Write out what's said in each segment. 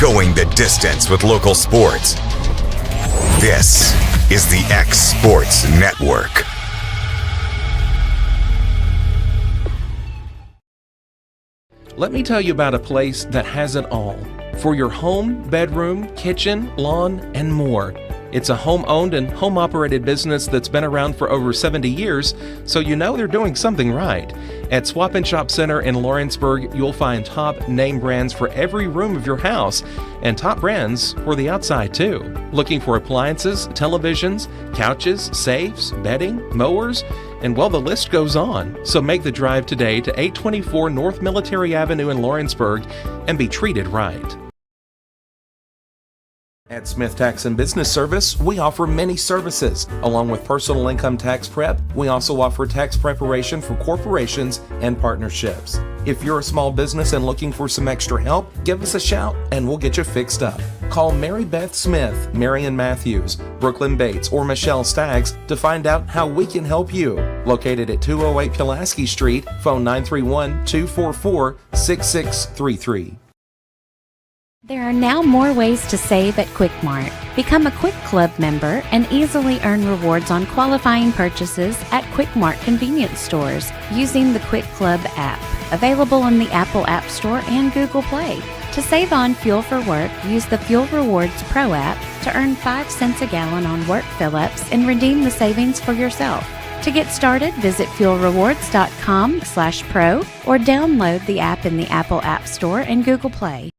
going the distance with local sports. This is the X Sports Network. Let me tell you about a place that has it all for your home, bedroom, kitchen, lawn, and more. It's a home-owned and home-operated business that's been around for over 70 years, so you know they're doing something right. At Swap and Shop Center in Lawrenceburg, you'll find top name brands for every room of your house and top brands for the outside too. Looking for appliances, televisions, couches, safes, bedding, mowers, and well, the list goes on. So make the drive today to 824 North Military Avenue in Lawrenceburg and be treated right. At Smith Tax and Business Service, we offer many services. Along with personal income tax prep, we also offer tax preparation for corporations and partnerships. If you're a small business and looking for some extra help, give us a shout and we'll get you fixed up. Call Mary Beth Smith, Marion Matthews, Brooklyn Bates, or Michelle Staggs to find out how we can help you. Located at 208 Pulaski Street, phone 931-244-6633. There are now more ways to save at Quick Mart. Become a Quick Club member and easily earn rewards on qualifying purchases at Quick Mart convenience stores using the Quick Club app, available in the Apple App Store and Google Play. To save on fuel for work, use the Fuel Rewards Pro app to earn 5 cents a gallon on work fill-ups and redeem the savings for yourself. To get started, visit fuelrewards.com/pro or download the app in the Apple App Store and Google Play.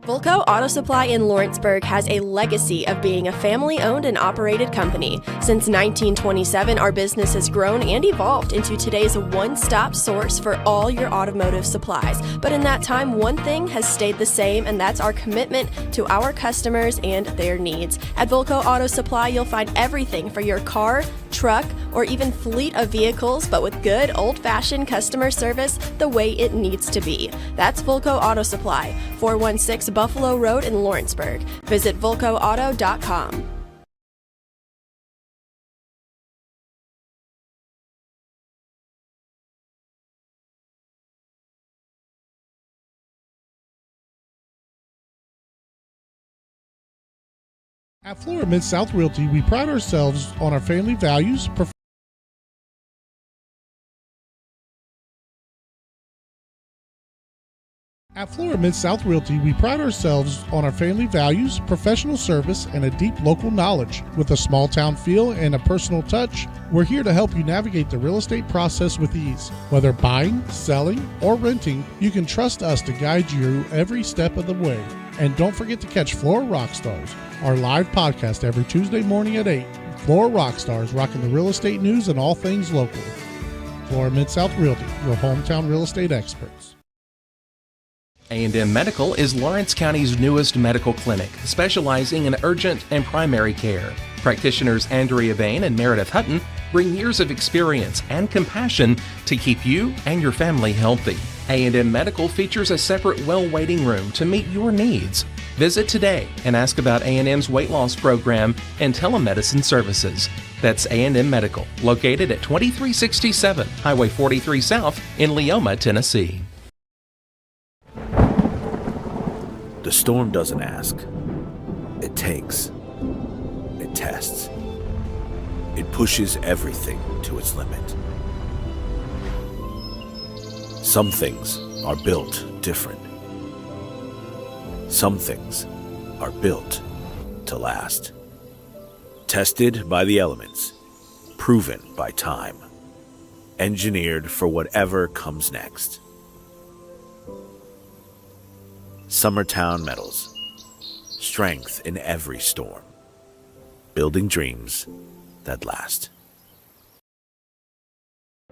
Volco Auto Supply in Lawrenceburg has a legacy of being a family-owned and operated company. Since 1927, our business has grown and evolved into today's one-stop source for all your automotive supplies. But in that time, one thing has stayed the same, and that's our commitment to our customers and their needs. At Volco Auto Supply, you'll find everything for your car, truck, or even fleet of vehicles, but with good old-fashioned customer service the way it needs to be. That's Volco Auto Supply, 416 Buffalo Road in Lawrenceburg. Visit VolcoAuto.com. At Florida Mid-South Realty, we pride ourselves on our family values. At Florida Mid-South Realty, we pride ourselves on our family values, professional service, and a deep local knowledge. With a small town feel and a personal touch, we're here to help you navigate the real estate process with ease. Whether buying, selling, or renting, you can trust us to guide you every step of the way. And don't forget to catch Florida Rockstars, our live podcast every Tuesday morning at 8. Florida Rockstars, rocking the real estate news and all things local. Florida Mid-South Realty, your hometown real estate experts. A&M Medical is Lawrence County's newest medical clinic, specializing in urgent and primary care. Practitioners Andrea Bain and Meredith Hutton bring years of experience and compassion to keep you and your family healthy. A&M Medical features a separate well waiting room to meet your needs. Visit today and ask about A&M's weight loss program and telemedicine services. That's A&M Medical, located at 2367 Highway 43 South in Leoma, Tennessee. The storm doesn't ask. It takes. It tests. It pushes everything to its limit. Some things are built different. Some things are built to last. Tested by the elements. Proven by time. Engineered for whatever comes next. Summertown Metals. Strength in every storm. Building dreams that last.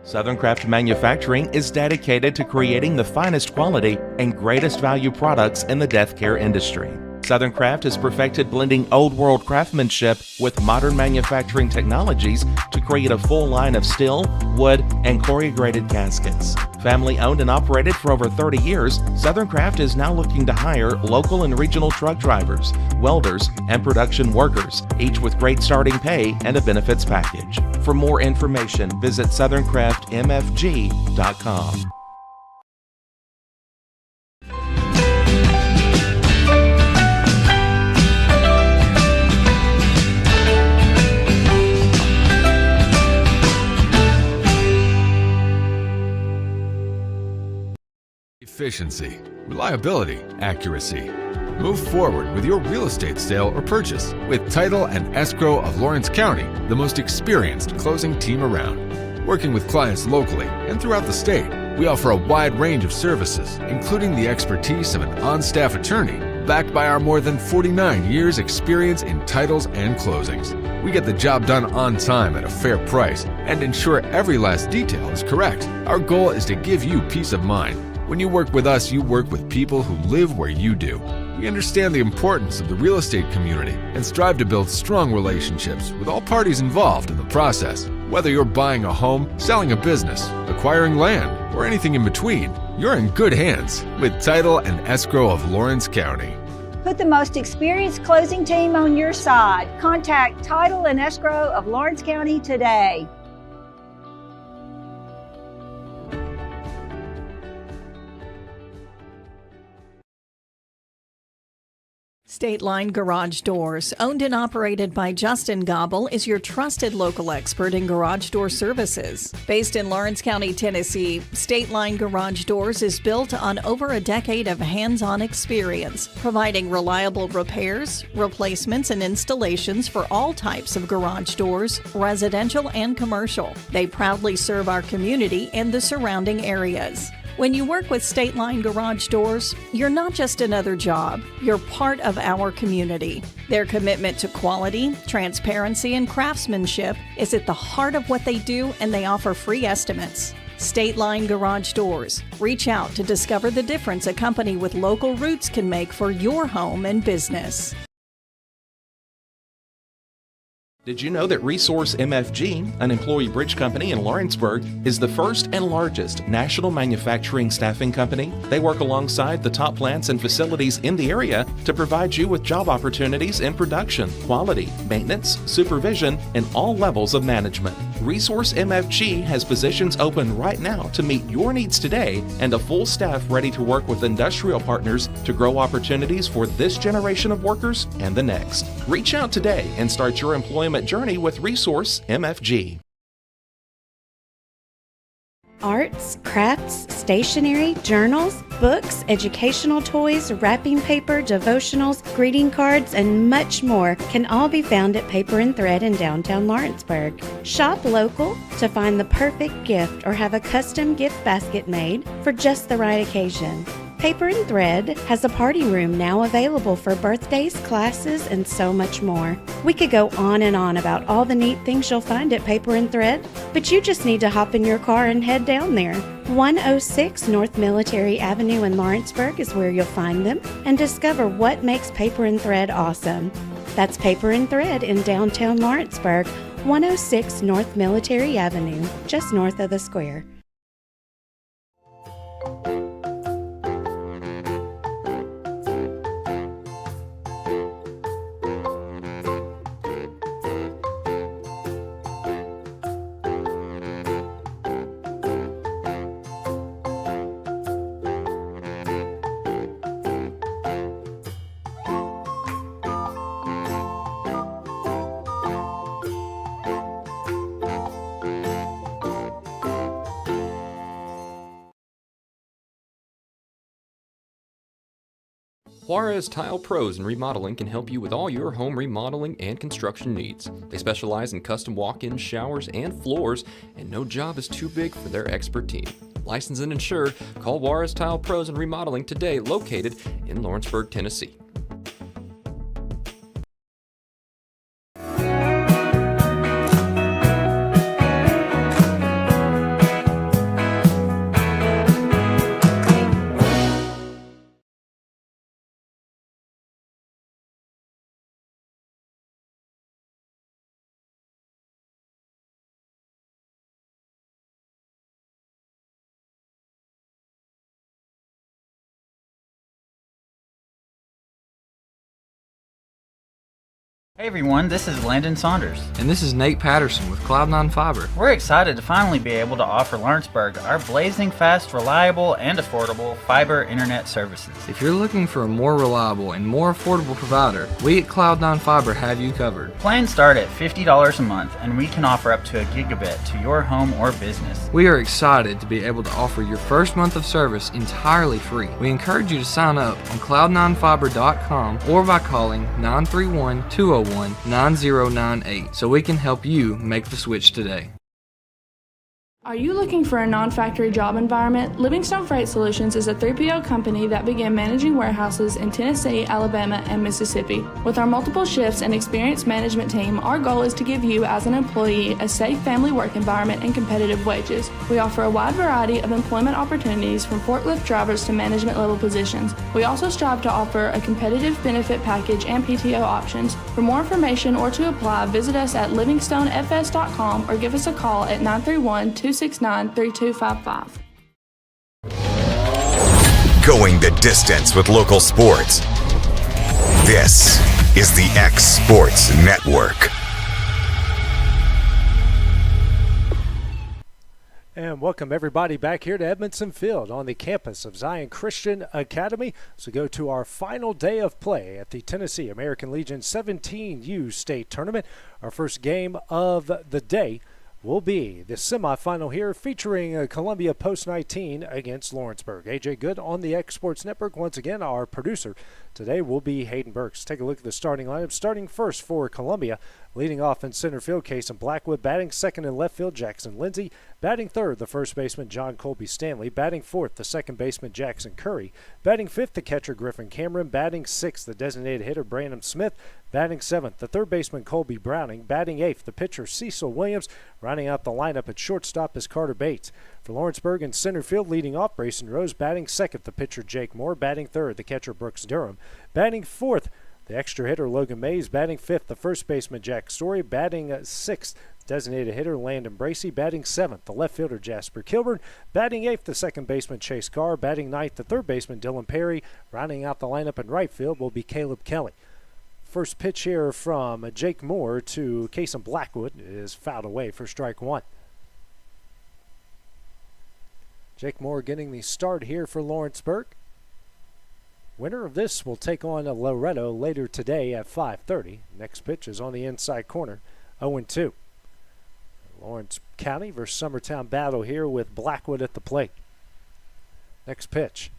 Southern Craft Manufacturing is dedicated to creating the finest quality and greatest value products in the death care industry. Southern Craft has perfected blending old world craftsmanship with modern manufacturing technologies to create a full line of steel, wood, and corrugated caskets. Family owned and operated for over 30 years, Southern Craft is now looking to hire local and regional truck drivers, welders, and production workers, each with great starting pay and a benefits package. For more information, visit southerncraftmfg.com. Efficiency, reliability, accuracy. Move forward with your real estate sale or purchase with Title and Escrow of Lawrence County, the most experienced closing team around. Working with clients locally and throughout the state, we offer a wide range of services, including the expertise of an on-staff attorney, backed by our more than 49 years experience in titles and closings. We get the job done on time at a fair price and ensure every last detail is correct. Our goal is to give you peace of mind. When you work with us, you work with people who live where you do. We understand the importance of the real estate community and strive to build strong relationships with all parties involved in the process. Whether you're buying a home, selling a business, acquiring land, or anything in between, you're in good hands with Title and Escrow of Lawrence County. Put the most experienced closing team on your side. Contact Title and Escrow of Lawrence County today. State Line Garage Doors, owned and operated by Justin Gobble, is your trusted local expert in garage door services. Based in Lawrence County, Tennessee, State Line Garage Doors is built on over a decade of hands-on experience, providing reliable repairs, replacements, and installations for all types of garage doors, residential and commercial. They proudly serve our community and the surrounding areas. When you work with State Line Garage Doors, you're not just another job, you're part of our community. Their commitment to quality, transparency, and craftsmanship is at the heart of what they do, and they offer free estimates. State Line Garage Doors. Reach out to discover the difference a company with local roots can make for your home and business. Did you know that Resource MFG, an employee bridge company in Lawrenceburg, is the first and largest national manufacturing staffing company? They work alongside the top plants and facilities in the area to provide you with job opportunities in production, quality, maintenance, supervision, and all levels of management. Resource MFG has positions open right now to meet your needs today and a full staff ready to work with industrial partners to grow opportunities for this generation of workers and the next. Reach out today and start your employment journey with Resource MFG. Arts, crafts, stationery, journals, books, educational toys, wrapping paper, devotionals, greeting cards, and much more can all be found at Paper and Thread in downtown Lawrenceburg. Shop local to find the perfect gift or have a custom gift basket made for just the right occasion. Paper and Thread has a party room now available for birthdays, classes, and so much more. We could go on and on about all the neat things you'll find at Paper and Thread, but you just need to hop in your car and head down there. 106 North Military Avenue in Lawrenceburg is where you'll find them and discover what makes Paper and Thread awesome. That's Paper and Thread in downtown Lawrenceburg, 106 North Military Avenue, just north of the square. Juarez Tile Pros and Remodeling can help you with all your home remodeling and construction needs. They specialize in custom walk-in showers and floors, and no job is too big for their expert team. Licensed and insured, call Juarez Tile Pros and Remodeling today, located in Lawrenceburg, Tennessee. Hey everyone, this is Landon Saunders. And this is Nate Patterson with Cloud9 Fiber. We're excited to finally be able to offer Lawrenceburg our blazing fast, reliable, and affordable fiber internet services. If you're looking for a more reliable and more affordable provider, we at Cloud9 Fiber have you covered. Plans start at $50 a month, and we can offer up to a gigabit to your home or business. We are excited to be able to offer your first month of service entirely free. We encourage you to sign up on cloud9fiber.com or by calling 931-201-9098 so we can help you make the switch today. Are you looking for a non-factory job environment? Livingstone Freight Solutions is a 3PL company that began managing warehouses in Tennessee, Alabama, and Mississippi. With our multiple shifts and experienced management team, our goal is to give you, as an employee, a safe family work environment and competitive wages. We offer a wide variety of employment opportunities from forklift drivers to management level positions. We also strive to offer a competitive benefit package and PTO options. For more information or to apply, visit us at livingstonefs.com or give us a call at 931-269-3255. Going the distance with local sports. This is the X Sports Network. And welcome everybody back here to Edmondson Field on the campus of Zion Christian Academy. So go to our final day of play at the Tennessee American Legion 17U State Tournament. Our first game of the day will be the semifinal here featuring Columbia Post 19 against Lawrenceburg. AJ Good on the X Sports Network. Once again, our producer today will be Hayden Burks. Take a look at the starting lineup. Starting first for Columbia, leading off in center field, Cason Blackwood. Batting second in left field, Jackson Lindsay. Batting third, the first baseman, John Colby Stanley. Batting fourth, the second baseman, Jackson Curry. Batting fifth, the catcher, Griffin Cameron. Batting sixth, the designated hitter, Brandon Smith. Batting seventh, the third baseman, Colby Browning. Batting eighth, the pitcher, Cecil Williams. Rounding out the lineup at shortstop is Carter Bates. For Lawrenceburg in center field, leading off, Brayson Rose. Batting second, the pitcher, Jake Moore. Batting third, the catcher, Brooks Durham. Batting fourth, the extra hitter, Logan Mays. Batting fifth, the first baseman, Jack Story. Batting sixth, designated hitter, Landon Bracey. Batting seventh, the left fielder, Jasper Kilburn. Batting eighth, the second baseman, Chase Carr. Batting ninth, the third baseman, Dylan Perry. Rounding out the lineup in right field will be Caleb Kelly. First pitch here from Jake Moore to Cason Blackwood is fouled away for strike one. Jake Moore getting the start here for Lawrenceburg. Winner of this will take on Loretto later today at 5:30. Next pitch is on the inside corner, 0-2. Lawrence County versus Summertown battle here with Blackwood at the plate. Next pitch.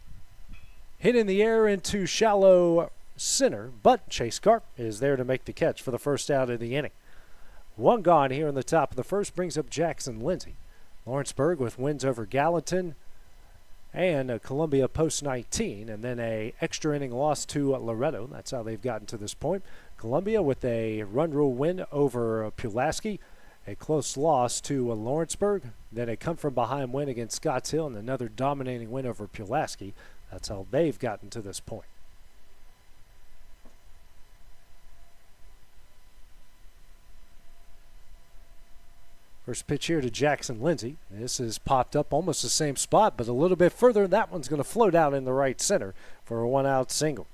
Hit in the air into shallow center, but Chase Carp is there to make the catch for the first out of the inning. One gone here in the top of the first brings up Jackson Lindsay. Lawrenceburg with wins over Gallatin and Columbia Post 19, and then a extra inning loss to Loretto. That's how they've gotten to this point. Columbia with a run rule win over Pulaski, a close loss to Lawrenceburg, then a come-from-behind win against Scotts Hill, and another dominating win over Pulaski. That's how they've gotten to this point. First pitch here to Jackson Lindsay. This is popped up almost the same spot, but a little bit further. That one's going to float out in the right center for a one-out single.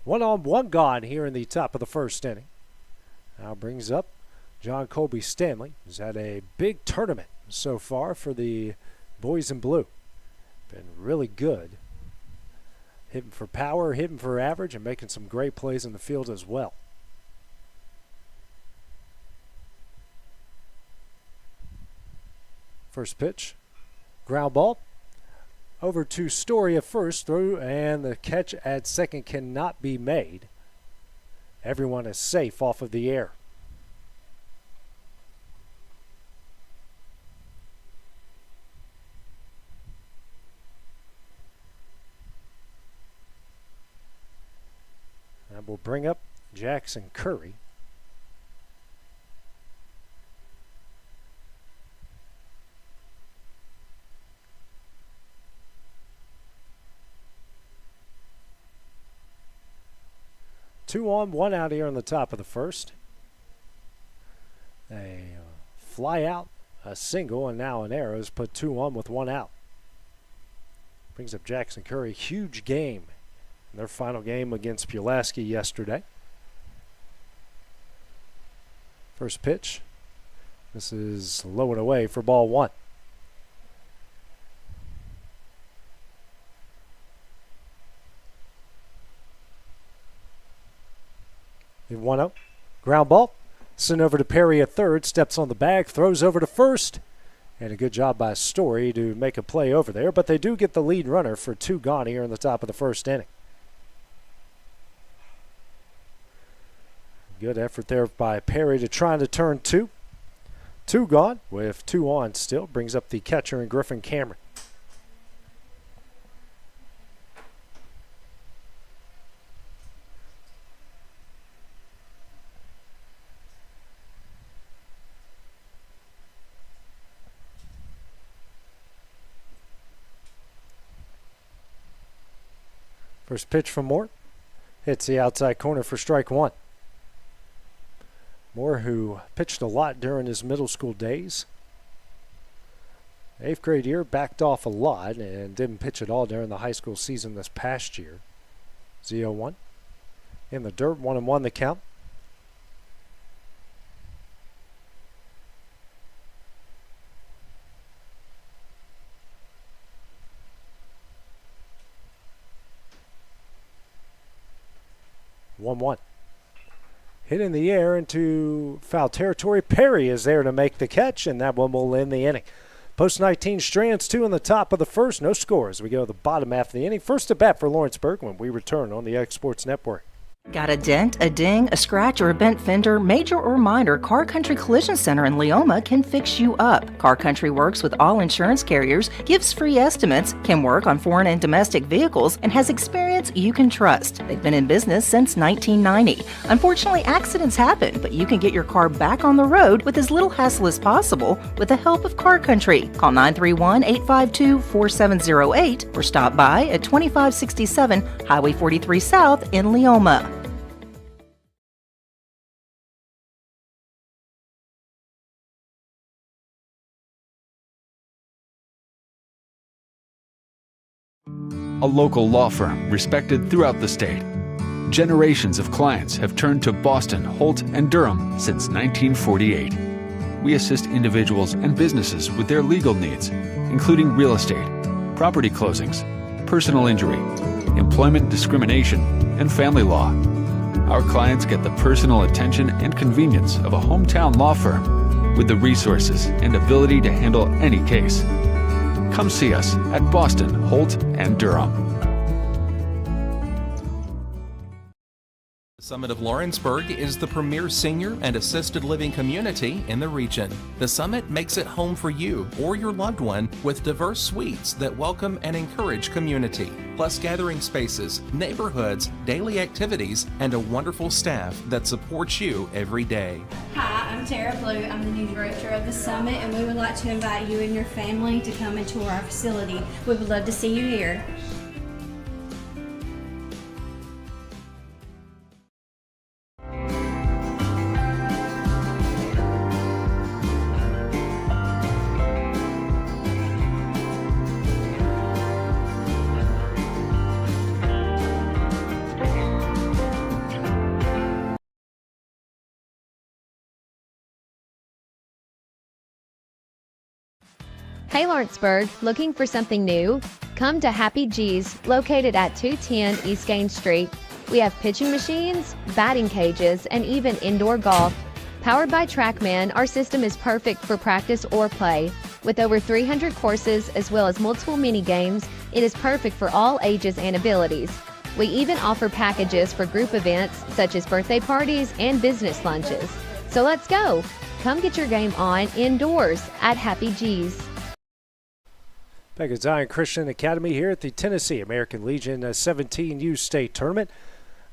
1-on-1 gone here in the top of the first inning. Now brings up John Colby Stanley, who's had a big tournament so far for the boys in blue. Been really good. Hitting for power, hitting for average, and making some great plays in the field as well. First pitch, ground ball. Over to Story at first, through, and the catch at second cannot be made. Everyone is safe off of the air. That will bring up Jackson Curry. Two on, one out here on the top of the first. They fly out, a single, and now an error is put 2 on with 1 out. Brings up Jackson Curry. Huge game in their final game against Pulaski yesterday. First pitch. This is low and away for ball one. In 1-0. Ground ball. Sent over to Perry at third. Steps on the bag. Throws over to first. And a good job by Story to make a play over there. But they do get the lead runner for 2 gone here in the top of the first inning. Good effort there by Perry to try to turn 2. 2 gone with 2 on still. Brings up the catcher in Griffin Cameron. First pitch from Moore. Hits the outside corner for strike 1. Moore, who pitched a lot during his middle school days. 8th grade year, backed off a lot and didn't pitch at all during the high school season this past year. 0-1. In the dirt, 1-1 the count. One. Hit in the air into foul territory. Perry is there to make the catch, and that one will end the inning. Post 19 Strands 2 in the top of the first. No scores. We go to the bottom half of the inning. First at bat for Lawrenceburg when we return on the X Sports Network. Got a dent, a ding, a scratch, or a bent fender? Major or minor, Car Country Collision Center in Leoma can fix you up. Car Country works with all insurance carriers, gives free estimates, can work on foreign and domestic vehicles, and has experience you can trust. They've been in business since 1990. Unfortunately, accidents happen, but you can get your car back on the road with as little hassle as possible with the help of Car Country. Call 931-852-4708 or stop by at 2567 Highway 43 South in Leoma. A local law firm respected throughout the state. Generations of clients have turned to Boston, Holt, and Durham since 1948. We assist individuals and businesses with their legal needs, including real estate, property closings, personal injury, employment discrimination, and family law. Our clients get the personal attention and convenience of a hometown law firm with the resources and ability to handle any case. Come see us at Boston, Holt, and Durham. The Summit of Lawrenceburg is the premier senior and assisted living community in the region. The Summit makes it home for you or your loved one with diverse suites that welcome and encourage community, plus gathering spaces, neighborhoods, daily activities, and a wonderful staff that supports you every day. Hi, I'm Tara Blue. I'm the new director of the Summit, and we would like to invite you and your family to come and tour our facility. We would love to see you here. Hey Lawrenceburg, looking for something new? Come to Happy G's, located at 210 East Gaines Street. We have pitching machines, batting cages, and even indoor golf. Powered by TrackMan, our system is perfect for practice or play. With over 300 courses as well as multiple mini games, it is perfect for all ages and abilities. We even offer packages for group events such as birthday parties and business lunches. So let's go! Come get your game on indoors at Happy G's. Back at Zion Christian Academy here at the Tennessee American Legion 17U State Tournament.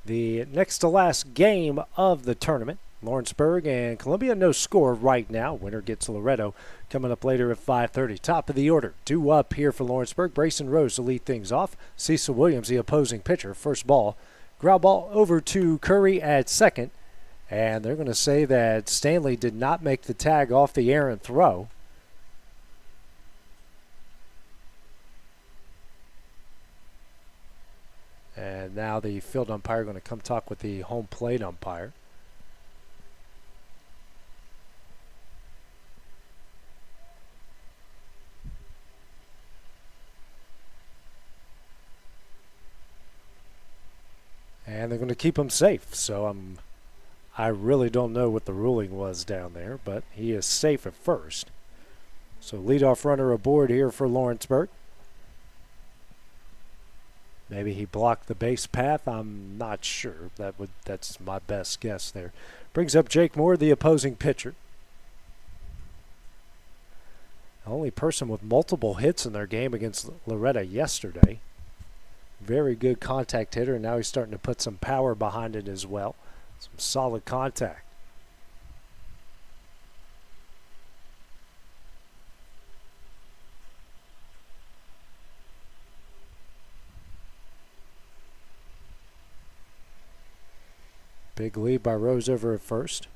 The next to last game of the tournament. Lawrenceburg and Columbia, no score right now. Winner gets Loretto coming up later at 5:30. Top of the order, due up here for Lawrenceburg. Brayson Rose to lead things off. Cecil Williams, the opposing pitcher. First ball. Ground ball over to Curry at second. And they're going to say that Stanley did not make the tag off the errant throw. And now the field umpire going to come talk with the home plate umpire. And they're going to keep him safe. So I really don't know what the ruling was down there, but he is safe at first. So leadoff runner aboard here for Lawrenceburg. Maybe he blocked the base path. I'm not sure. That's my best guess there. Brings up Jake Moore, the opposing pitcher. The only person with multiple hits in their game against Loretta yesterday. Very good contact hitter, and now he's starting to put some power behind it as well. Some solid contact. Big lead by Rose over at first.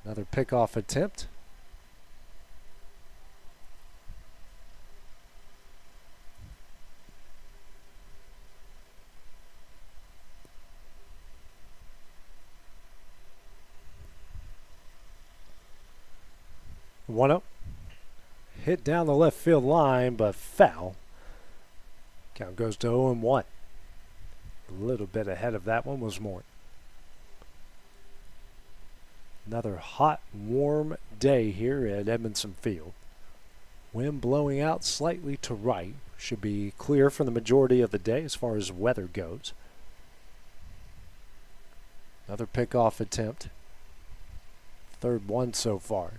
Another pickoff attempt. One up. Hit down the left field line, but foul. Count goes to 0-1. A little bit ahead of that one was Moore. Another hot, warm day here at Edmondson Field. Wind blowing out slightly to right. Should be clear for the majority of the day as far as weather goes. Another pickoff attempt. Third one so far.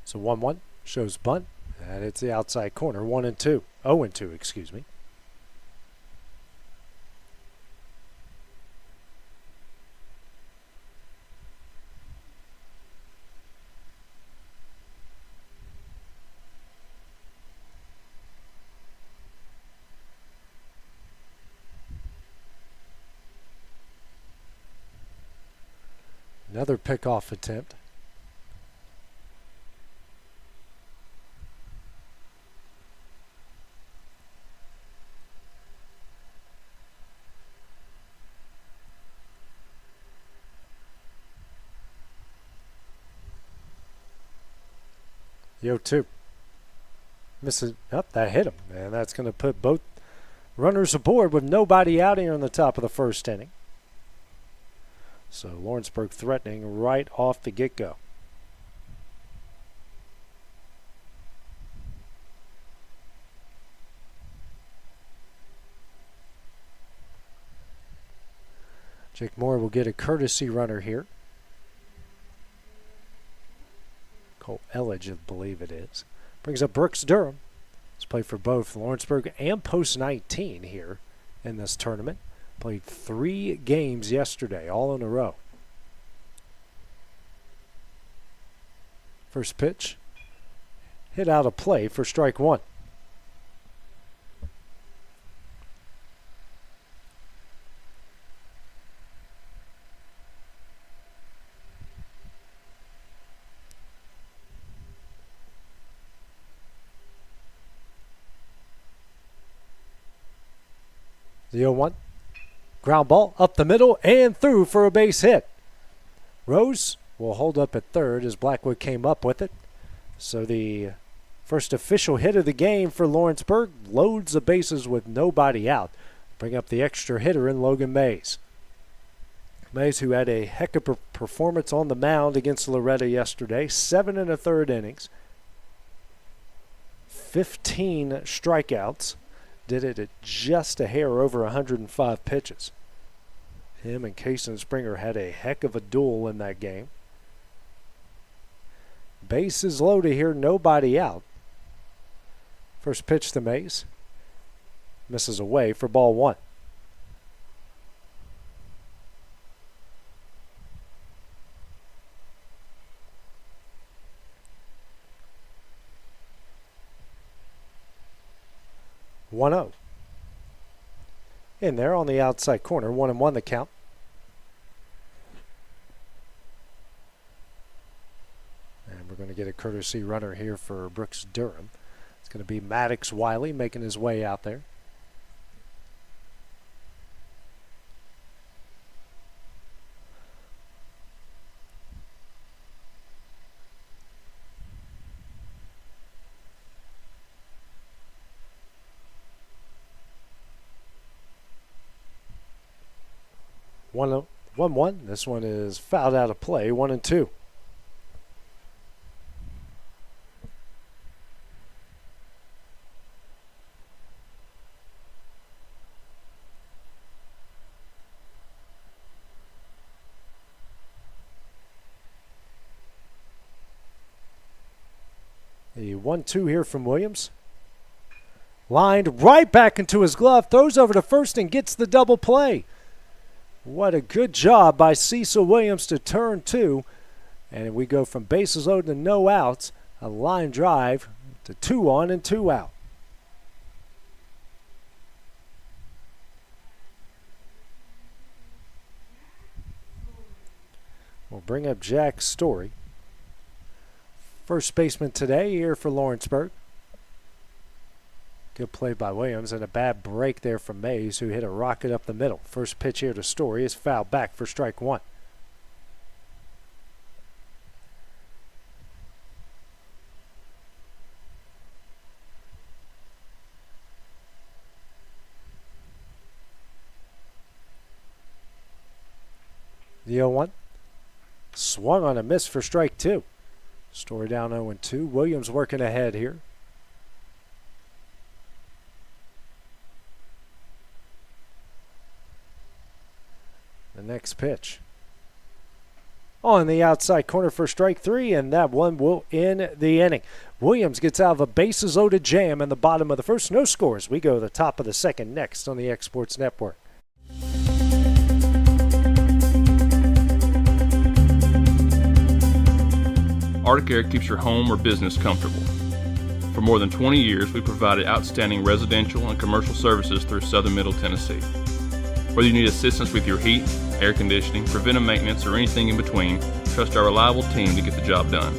So 1-1 shows bunt, and it's the outside corner. 1-2. 0-2, excuse me. Another pickoff attempt. The 0-2. Misses. Up, that hit him. And that's going to put both runners aboard with nobody out here on the top of the first inning. So Lawrenceburg threatening right off the get-go. Jake Moore will get a courtesy runner here. Cole Elledge, I believe it is. Brings up Brooks Durham. He's played for both Lawrenceburg and Post 19 here in this tournament. Played 3 games yesterday, all in a row. First pitch. Hit out of play for strike one. The 0-1. Ground ball up the middle and through for a base hit. Rose will hold up at third as Blackwood came up with it. So the first official hit of the game for Lawrenceburg loads the bases with nobody out. Bring up the extra hitter in Logan Mays. Mays, who had a heck of a performance on the mound against Loretta yesterday. 7 1/3 innings. 15 strikeouts. Did it at just a hair over 105 pitches. Him and Kason Springer had a heck of a duel in that game. Bases loaded here, nobody out. First pitch to Mays. Misses away for ball one. One-0. In there on the outside corner, 1-1 the count. And we're going to get a courtesy runner here for Brooks Durham. It's going to be Maddox Wiley making his way out there. 1-1. This one is fouled out of play, 1-2. The 1-2 here from Williams. Lined right back into his glove, throws over to first and gets the double play. What a good job by Cecil Williams to turn two. And we go from bases loaded to no outs. A line drive to 2 on and 2 out. We'll bring up Jack Story. First baseman today here for Lawrenceburg. Good play by Williams and a bad break there from Mays, who hit a rocket up the middle. First pitch here to Story is fouled back for strike one. The 0-1. Swung on a miss for strike two. Story down 0-2. Williams working ahead here. The next pitch. On the outside corner for strike three, and that one will end the inning. Williams gets out of a bases loaded jam in the bottom of the first. No scores. We go to the top of the second next on the X Sports Network. Arctic Air keeps your home or business comfortable. For more than 20 years, we've provided outstanding residential and commercial services through southern Middle Tennessee. Whether you need assistance with your heat, air conditioning, preventive maintenance, or anything in between, trust our reliable team to get the job done.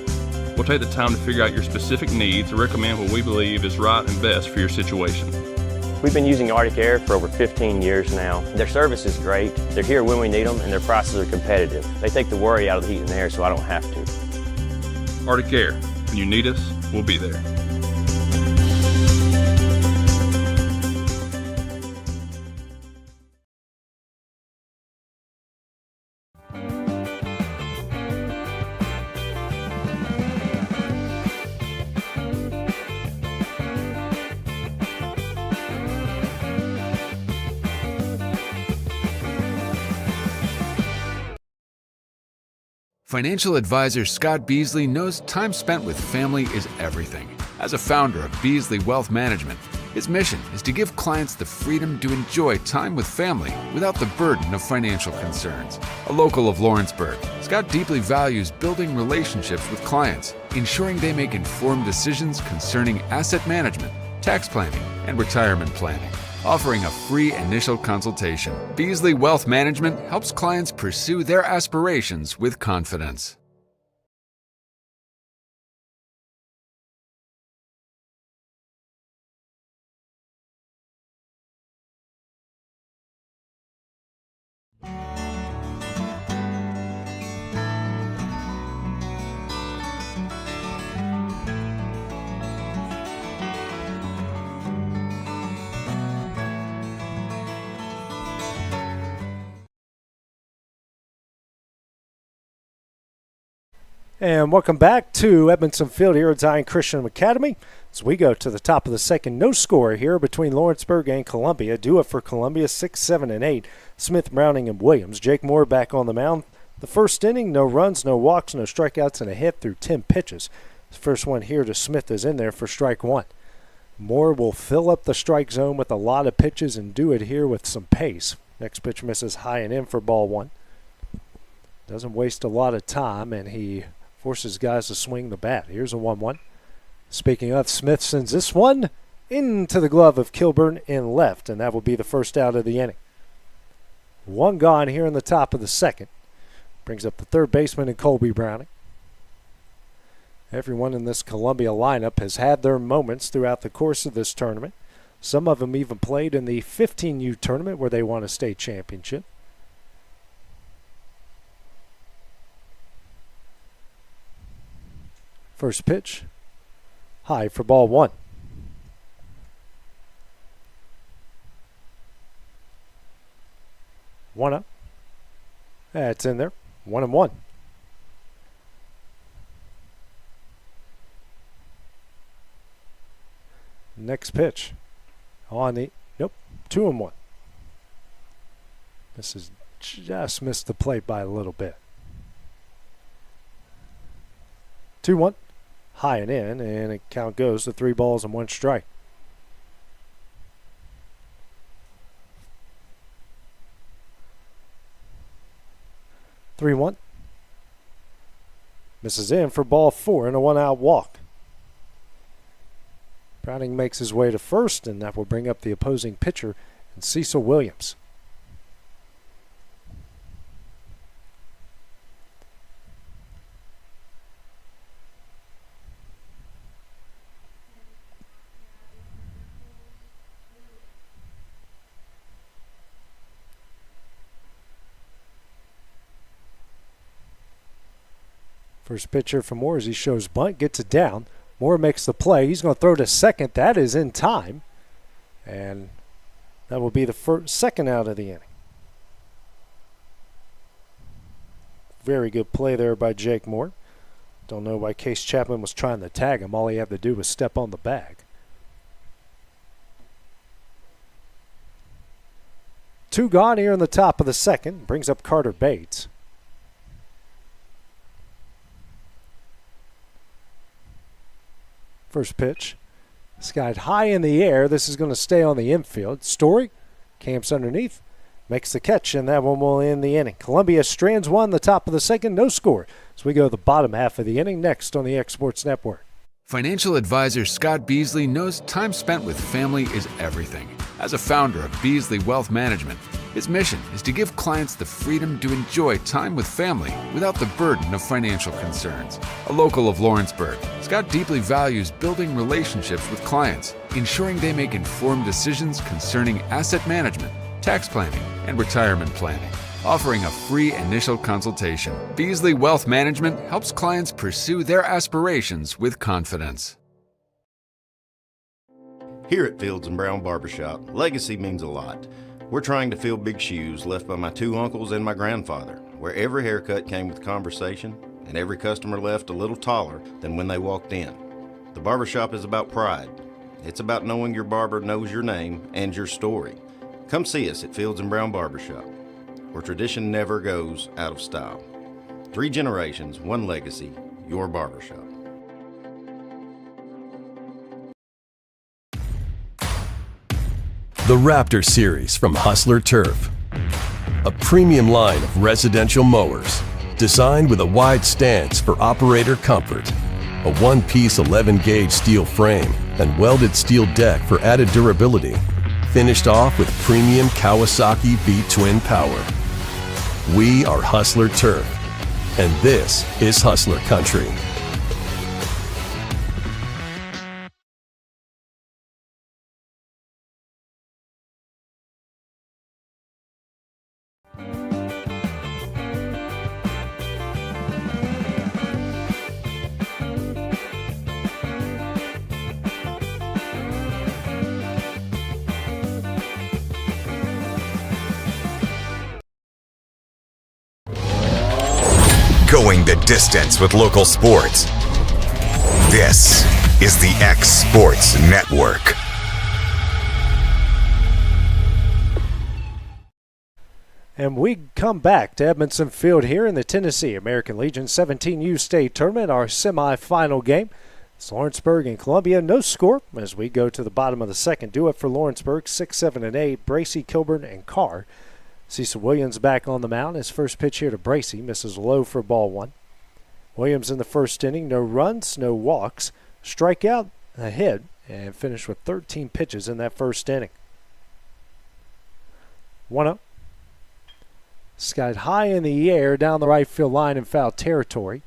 We'll take the time to figure out your specific needs and recommend what we believe is right and best for your situation. We've been using Arctic Air for over 15 years now. Their service is great, they're here when we need them, and their prices are competitive. They take the worry out of the heat and air so I don't have to. Arctic Air. When you need us, we'll be there. Financial advisor Scott Beasley knows time spent with family is everything. As a founder of Beasley Wealth Management, his mission is to give clients the freedom to enjoy time with family without the burden of financial concerns. A local of Lawrenceburg, Scott deeply values building relationships with clients, ensuring they make informed decisions concerning asset management, tax planning, and retirement planning. Offering a free initial consultation, Beasley Wealth Management helps clients pursue their aspirations with confidence. And welcome back to Edmondson Field here at Zion Christian Academy. As we go to the top of the second, no score here between Lawrenceburg and Columbia. Do it for Columbia, 6, 7, and 8. Smith, Browning, and Williams. Jake Moore back on the mound. The first inning, no runs, no walks, no strikeouts, and a hit through 10 pitches. The first one here to Smith is in there for strike one. Moore will fill up the strike zone with a lot of pitches and do it here with some pace. Next pitch misses high and in for ball one. Doesn't waste a lot of time, and he forces guys to swing the bat. Here's a 1-1. Speaking of, Smith sends this one into the glove of Kilburn in left, and that will be the first out of the inning. One gone here in the top of the second. Brings up the third baseman in Colby Browning. Everyone in this Columbia lineup has had their moments throughout the course of this tournament. Some of them even played in the 15U tournament where they won a state championship. First pitch, high for ball one. One up. That's in there. 1-1. Next pitch. On the, nope, 2-1. This is just missed the plate by a little bit. 2-1. High and in, and it count goes to 3 balls and 1 strike. Three one. Misses in for ball 4 and a 1-out walk. Browning makes his way to first, and that will bring up the opposing pitcher, and Cecil Williams. First pitcher for Moore as he shows bunt, gets it down. Moore makes the play. He's going to throw to second. That is in time. And that will be the second out of the inning. Very good play there by Jake Moore. Don't know why Case Chapman was trying to tag him. All he had to do was step on the bag. 2 gone here in the top of the second. Brings up Carter Bates. First pitch, skied high in the air. This is going to stay on the infield. Story camps underneath, makes the catch, and that one will end the inning. Columbia strands one, the top of the second, no score. So we go to the bottom half of the inning next on the X Sports Network. Financial advisor Scott Beasley knows time spent with family is everything. As a founder of Beasley Wealth Management, his mission is to give clients the freedom to enjoy time with family without the burden of financial concerns. A local of Lawrenceburg, Scott deeply values building relationships with clients, ensuring they make informed decisions concerning asset management, tax planning, and retirement planning. Offering a free initial consultation, Beasley Wealth Management helps clients pursue their aspirations with confidence. Here at Fields & Brown Barbershop, legacy means a lot. We're trying to fill big shoes left by my 2 uncles and my grandfather, where every haircut came with conversation and every customer left a little taller than when they walked in. The barbershop is about pride. It's about knowing your barber knows your name and your story. Come see us at Fields & Brown Barbershop, where tradition never goes out of style. 3 generations, 1 legacy, your barbershop. The Raptor Series from Hustler Turf. A premium line of residential mowers designed with a wide stance for operator comfort. A one-piece 11-gauge steel frame and welded steel deck for added durability. Finished off with premium Kawasaki V-twin power. We are Hustler Turf, and this is Hustler Country. Going the distance with local sports. This is the X Sports Network. And we come back to Edmondson Field here in the Tennessee American Legion 17U State Tournament, our semifinal game. It's Lawrenceburg and Columbia, no score as we go to the bottom of the second. Do it for Lawrenceburg, 6, 7, and 8, Bracey, Kilburn, and Carr. Cecil Williams back on the mound. His first pitch here to Bracey misses low for ball 1. Williams in the first inning, no runs, no walks, strikeout, a hit, and finished with 13 pitches in that first inning. 1-0. Skied high in the air down the right field line in foul territory.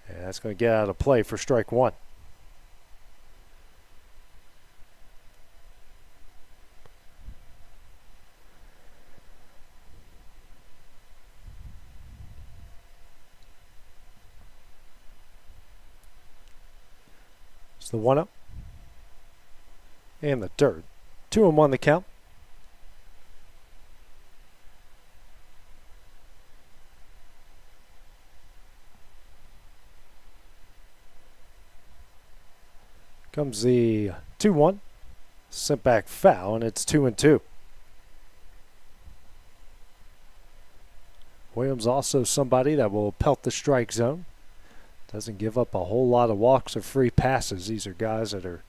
And that's going to get out of play for strike 1. It's the 1-0. And the dirt. 2-1 the count. Comes the 2-1. Sent back foul, and it's 2-2. Williams also somebody that will pelt the strike zone. Doesn't give up a whole lot of walks or free passes. These are guys that are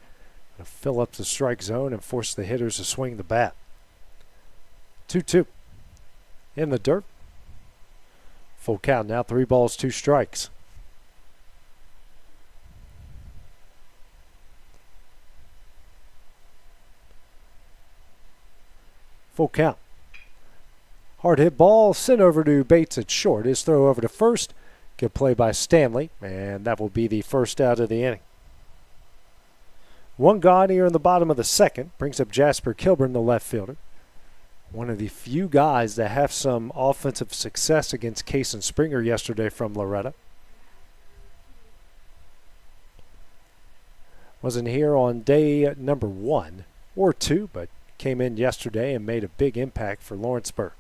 going to fill up the strike zone and force the hitters to swing the bat. 2-2. In the dirt. Full count now, 3 balls, 2 strikes. Full count. Hard hit ball sent over to Bates at short. His throw over to first. Good play by Stanley, and that will be the first out of the inning. 1 gone here in the bottom of the second. Brings up Jasper Kilburn, the left fielder. One of the few guys that have some offensive success against Case and Springer yesterday from Loretta. Wasn't here on day number 1 or 2, but came in yesterday and made a big impact for Lawrenceburg.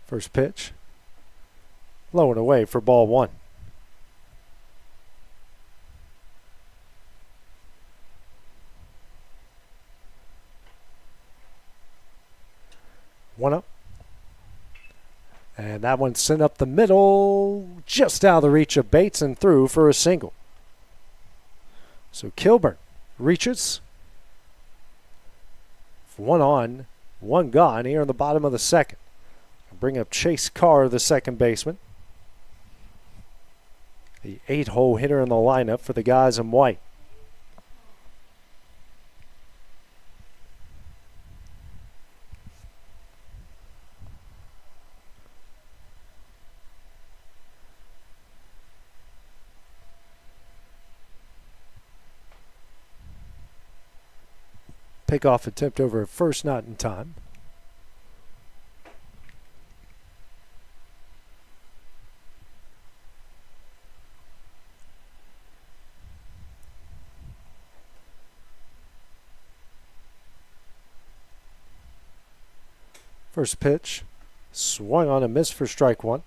First pitch. Low and away for ball 1. One up. And that one sent up the middle, just out of the reach of Bates and through for a single. So Kilburn reaches. 1 on, 1 gone here in the bottom of the second. Bring up Chase Carr, the second baseman. The 8-hole hitter in the lineup for the guys in white. Pickoff attempt over at first, not in time. First pitch, swung on and missed for strike 1.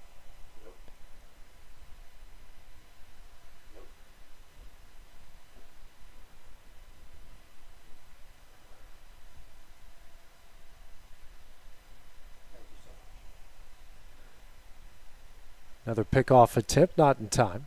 Another pickoff attempt, not in time.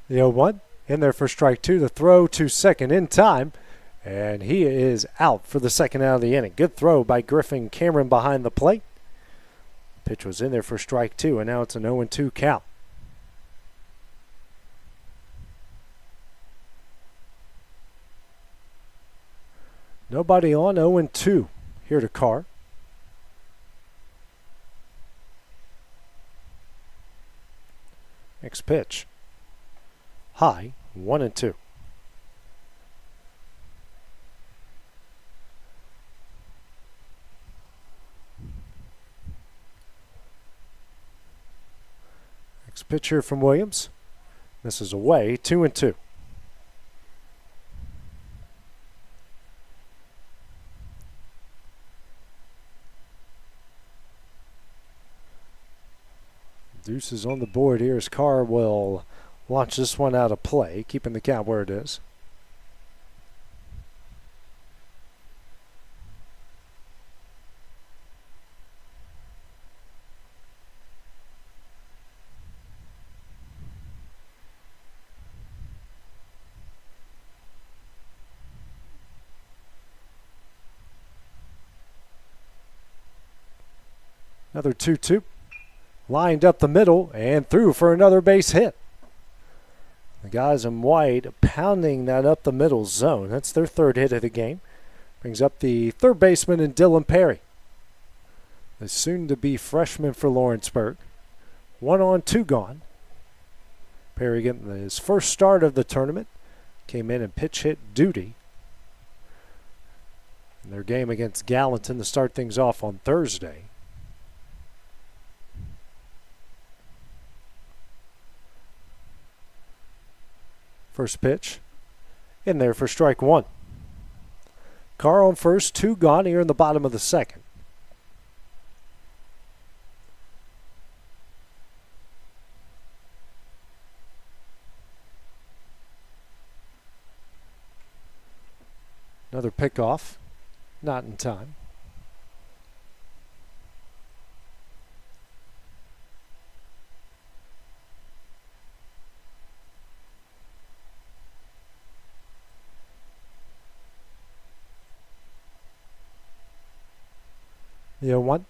The 0-1 in there for strike 2. The throw to second in time, and he is out for the second out of the inning. Good throw by Griffin Cameron behind the plate. Pitch was in there for strike 2, and now it's an 0-2 count. Nobody on, 0-2 here to Carr. Next pitch. High, 1-2. Next pitch here from Williams. Misses away, 2-2. Deuce is on the board here as Carr will launch this one out of play, keeping the count where it is. Another 2-2. Lined up the middle and through for another base hit. The guys in white pounding that up the middle zone. That's their third hit of the game. Brings up the third baseman in Dylan Perry, the soon-to-be freshman for Lawrenceburg. 1 on, 2 gone. Perry getting his first start of the tournament. Came in and pitch hit duty. in their game against Gallatin to start things off on Thursday. First pitch in there for strike one. Carr on first, 2 gone here in the bottom of the second. Another pickoff, not in time. The 0-1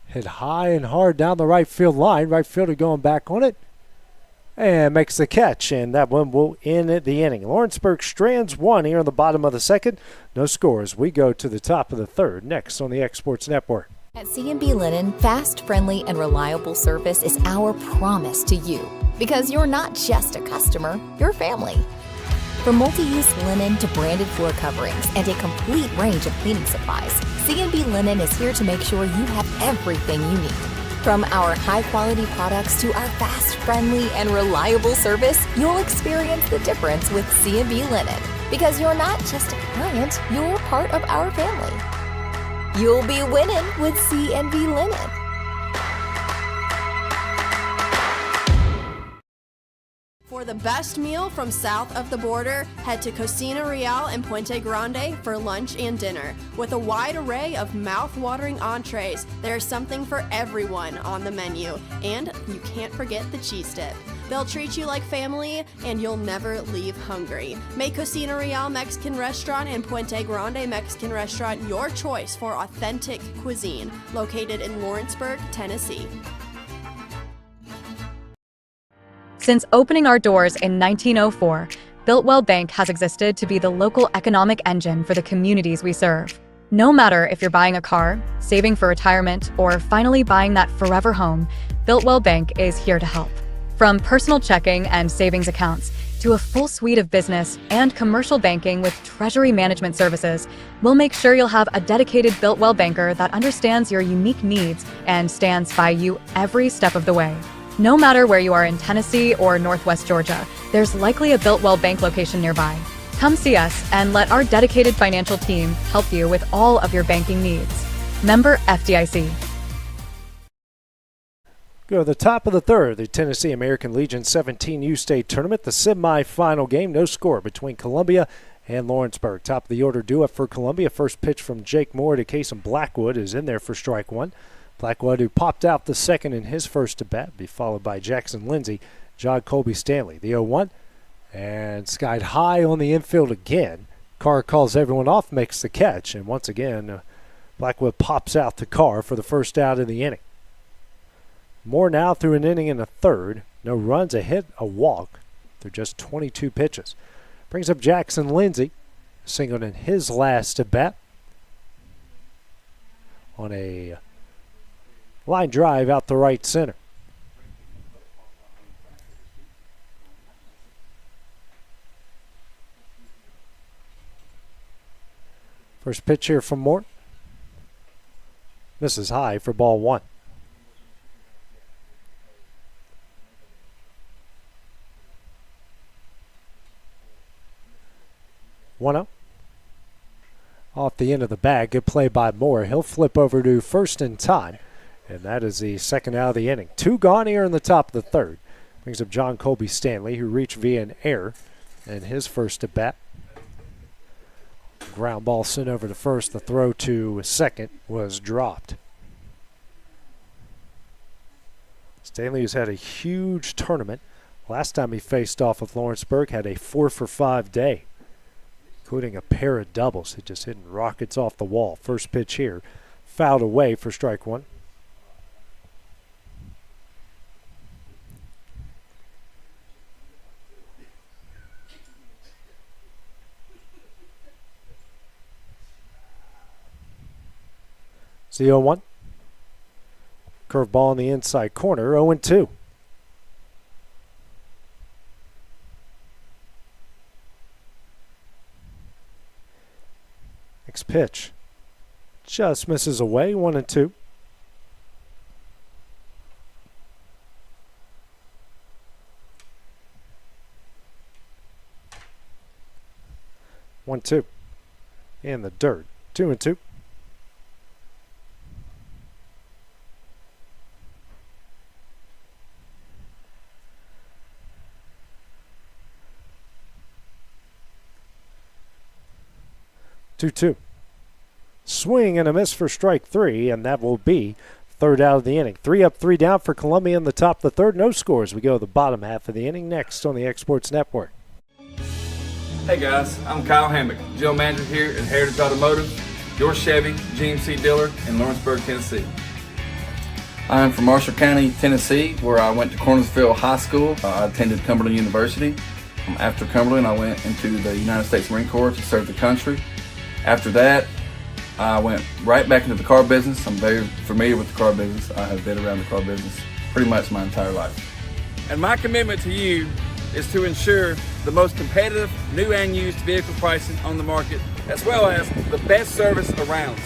hit high and hard down the right field line. Right fielder going back on it and makes the catch, and that one will end the inning. Lawrenceburg strands one here on the bottom of the second. No scores. We go to the top of the third next on the X Sports Network. At C&B Linen, fast, friendly, and reliable service is our promise to you. Because you're not just a customer, you're family. From multi-use linen to branded floor coverings and a complete range of cleaning supplies, C&B Linen is here to make sure you have everything you need. From our high-quality products to our fast, friendly, and reliable service, you'll experience the difference with C&B Linen. Because you're not just a client, you're part of our family. You'll be winning with C&B Linen. For the best meal from south of the border, head to Cocina Real in Puente Grande for lunch and dinner. With a wide array of mouth-watering entrees, there's something for everyone on the menu. And you can't forget the cheese dip. They'll treat you like family, and you'll never leave hungry. Make Cocina Real Mexican Restaurant and Puente Grande Mexican Restaurant your choice for authentic cuisine, located in Lawrenceburg, Tennessee. Since opening our doors in 1904, Builtwell Bank has existed to be the local economic engine for the communities we serve. No matter if you're buying a car, saving for retirement, or finally buying that forever home, Builtwell Bank is here to help. From personal checking and savings accounts to a full suite of business and commercial banking with treasury management services, we'll make sure you'll have a dedicated Builtwell banker that understands your unique needs and stands by you every step of the way. No matter where you are in Tennessee or Northwest Georgia, there's likely a Builtwell Bank location nearby. Come see us and let our dedicated financial team help you with all of your banking needs. Member FDIC. Go to the top of the third, the Tennessee American Legion 17U State Tournament, the semifinal game. No score between Columbia and Lawrenceburg. Top of the order due up for Columbia. First pitch from Jake Moore to Kason Blackwood is in there for strike one. Blackwood, who popped out the second in his first at-bat, be followed by Jackson Lindsay, John Colby Stanley. The 0-1, and skied high on the infield again. Carr calls everyone off, makes the catch, and once again, Blackwood pops out to Carr for the first out of the inning. Moore now through an inning and a third. No runs, a hit, a walk through just 22 pitches. Brings up Jackson Lindsay, singled in his last at-bat on a line drive out the right center. First pitch here from Moore. Misses high for ball one. One-oh. Off the end of the bag. Good play by Moore. He'll flip over to first in time. And that is the second out of the inning. 2 gone here in the top of the third. Brings up John Colby Stanley, who reached via an error in his first at bat. Ground ball sent over to first. The throw to second was dropped. Stanley has had a huge tournament. Last time he faced off with Lawrenceburg, had a 4-for-5 day, including a pair of doubles. It just hitting rockets off the wall. First pitch here, fouled away for strike one. It's the 0-1. Curveball in the inside corner, 0-2. pitch just misses away. 1-2. One, two. In the dirt. 2-2. Two. Swing and a miss for strike 3, and that will be third out of the inning. 3 up, 3 down for Columbia in the top of the third. No scores. We go to the bottom half of the inning next on the Exports Network. Hey guys, I'm Kyle Hammock, General Manager here at Heritage Automotive, your Chevy GMC dealer in Lawrenceburg, Tennessee. I'm from Marshall County, Tennessee, where I went to Cornersville High School. I attended Cumberland University. After Cumberland, I went into the United States Marine Corps to serve the country. After that, I went right back into the car business. I'm very familiar with the car business. I have been around the car business pretty much my entire life. And my commitment to you is to ensure the most competitive new and used vehicle pricing on the market, as well as the best service around.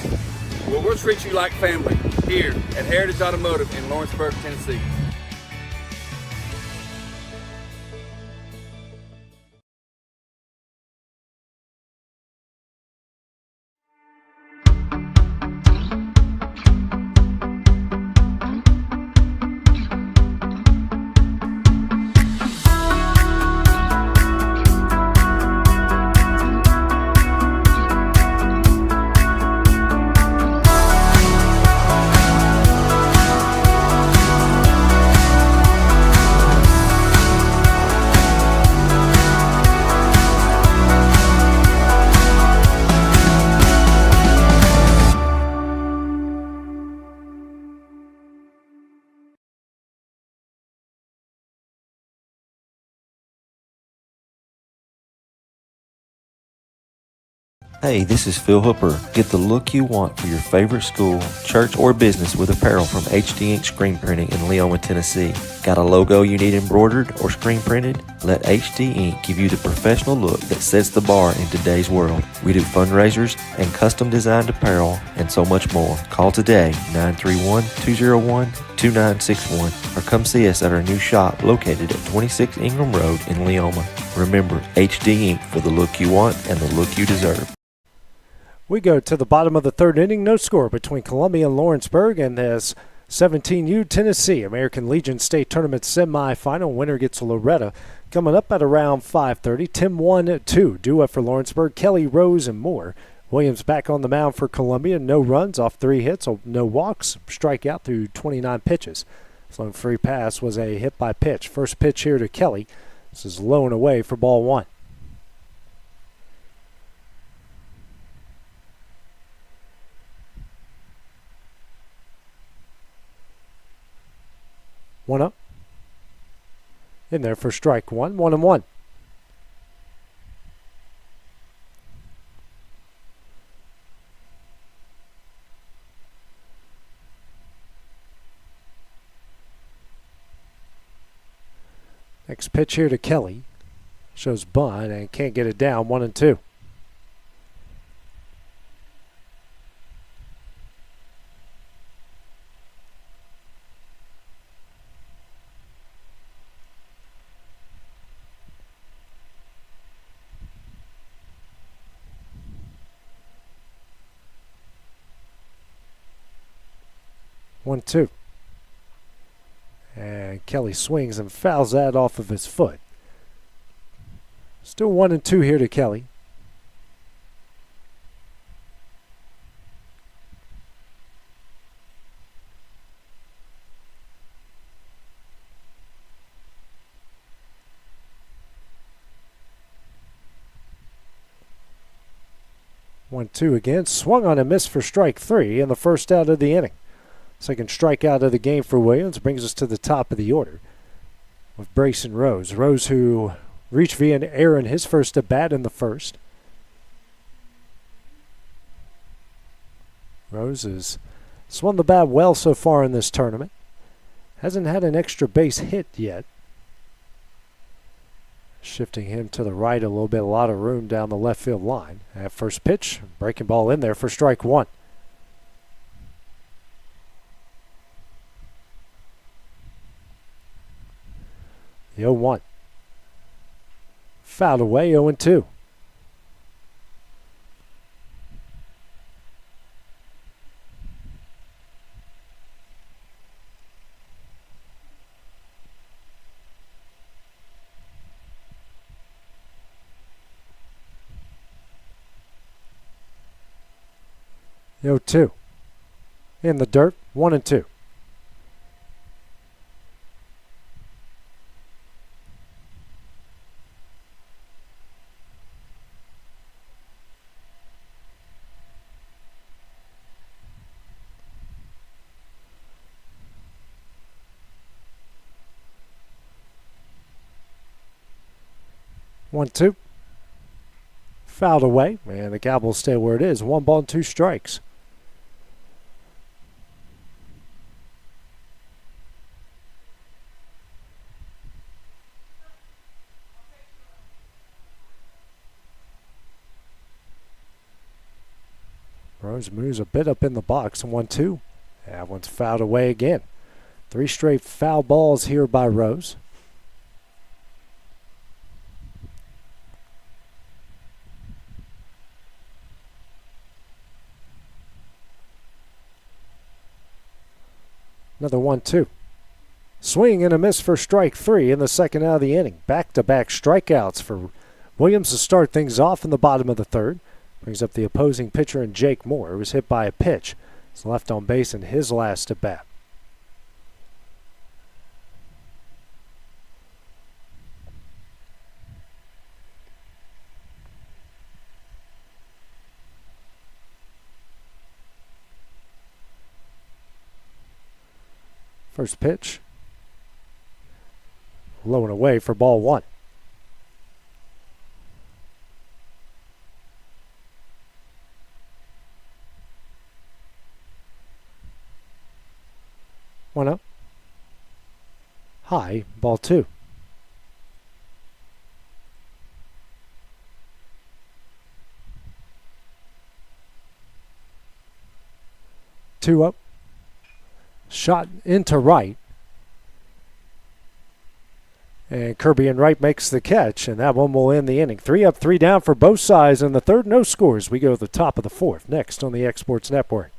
Well, we'll treat you like family here at Heritage Automotive in Lawrenceburg, Tennessee. Hey, this is Phil Hooper. Get the look you want for your favorite school, church, or business with apparel from HD Ink Screen Printing in Leoma, Tennessee. Got a logo you need embroidered or screen printed? Let HD Ink give you the professional look that sets the bar in today's world. We do fundraisers and custom designed apparel and so much more. Call today, 931-201-2961, or come see us at our new shop located at 26 Ingram Road in Leoma. Remember, HD Ink for the look you want and the look you deserve. We go to the bottom of the third inning. No score between Columbia and Lawrenceburg, and as 17U Tennessee American Legion State Tournament semifinal winner gets Loretta. Coming up at around 5:30, Tim 1-2. Due up for Lawrenceburg, Kelly, Rose, and Moore. Williams back on the mound for Columbia. No runs off 3 hits, no walks. Strikeout through 29 pitches. His lone free pass was a hit by pitch. First pitch here to Kelly. This is low and away for ball 1. One up. In there for strike 1. 1-1. Next pitch here to Kelly. Shows bunt and can't get it down. 1-2. One, two. And Kelly swings and fouls that off of his foot. Still 1-2 here to Kelly. One, two again. Swung on and missed for strike 3 in the first out of the inning. Second strikeout of the game for Williams brings us to the top of the order with Brayson Rose. Rose, who reached via an error in his first at bat in the first. Rose has swung the bat well so far in this tournament. Hasn't had an extra base hit yet. Shifting him to the right a little bit, a lot of room down the left field line. At first pitch, breaking ball in there for strike one. The 0-1. Fouled away, 0-2. The 0-2. In the dirt, 1-2. One, two. Fouled away, and the count will stay where it is. 1 ball and 2 strikes. Rose moves a bit up in the box. 1-2. That one's fouled away again. 3 straight foul balls here by Rose. Another 1-2. Swing and a miss for strike 3 in the second out of the inning. Back-to-back strikeouts for Williams to start things off in the bottom of the third. Brings up the opposing pitcher in Jake Moore, who was hit by a pitch. He's left on base in his last at bat. First pitch. Low and away for ball 1. One up. High, ball 2. Two up. Shot into right. And Kirby and Wright makes the catch, and that one will end the inning. 3 up, 3 down for both sides in the third. No scores. We go to the top of the fourth. Next on the Exports Network.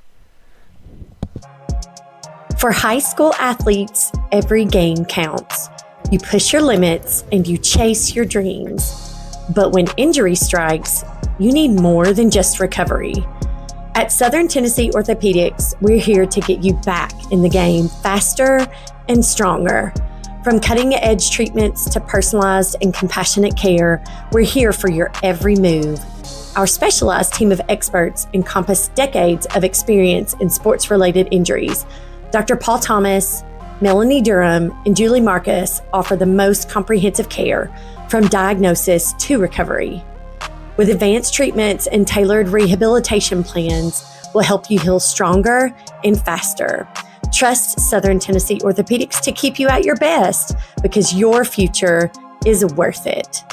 For high school athletes, every game counts. You push your limits and you chase your dreams. But when injury strikes, you need more than just recovery. At Southern Tennessee Orthopedics, we're here to get you back in the game faster and stronger. From cutting-edge treatments to personalized and compassionate care, we're here for your every move. Our specialized team of experts encompass decades of experience in sports-related injuries. Dr. Paul Thomas, Melanie Durham, and Julie Marcus offer the most comprehensive care from diagnosis to recovery. With advanced treatments and tailored rehabilitation plans, we'll help you heal stronger and faster. Trust Southern Tennessee Orthopedics to keep you at your best because your future is worth it.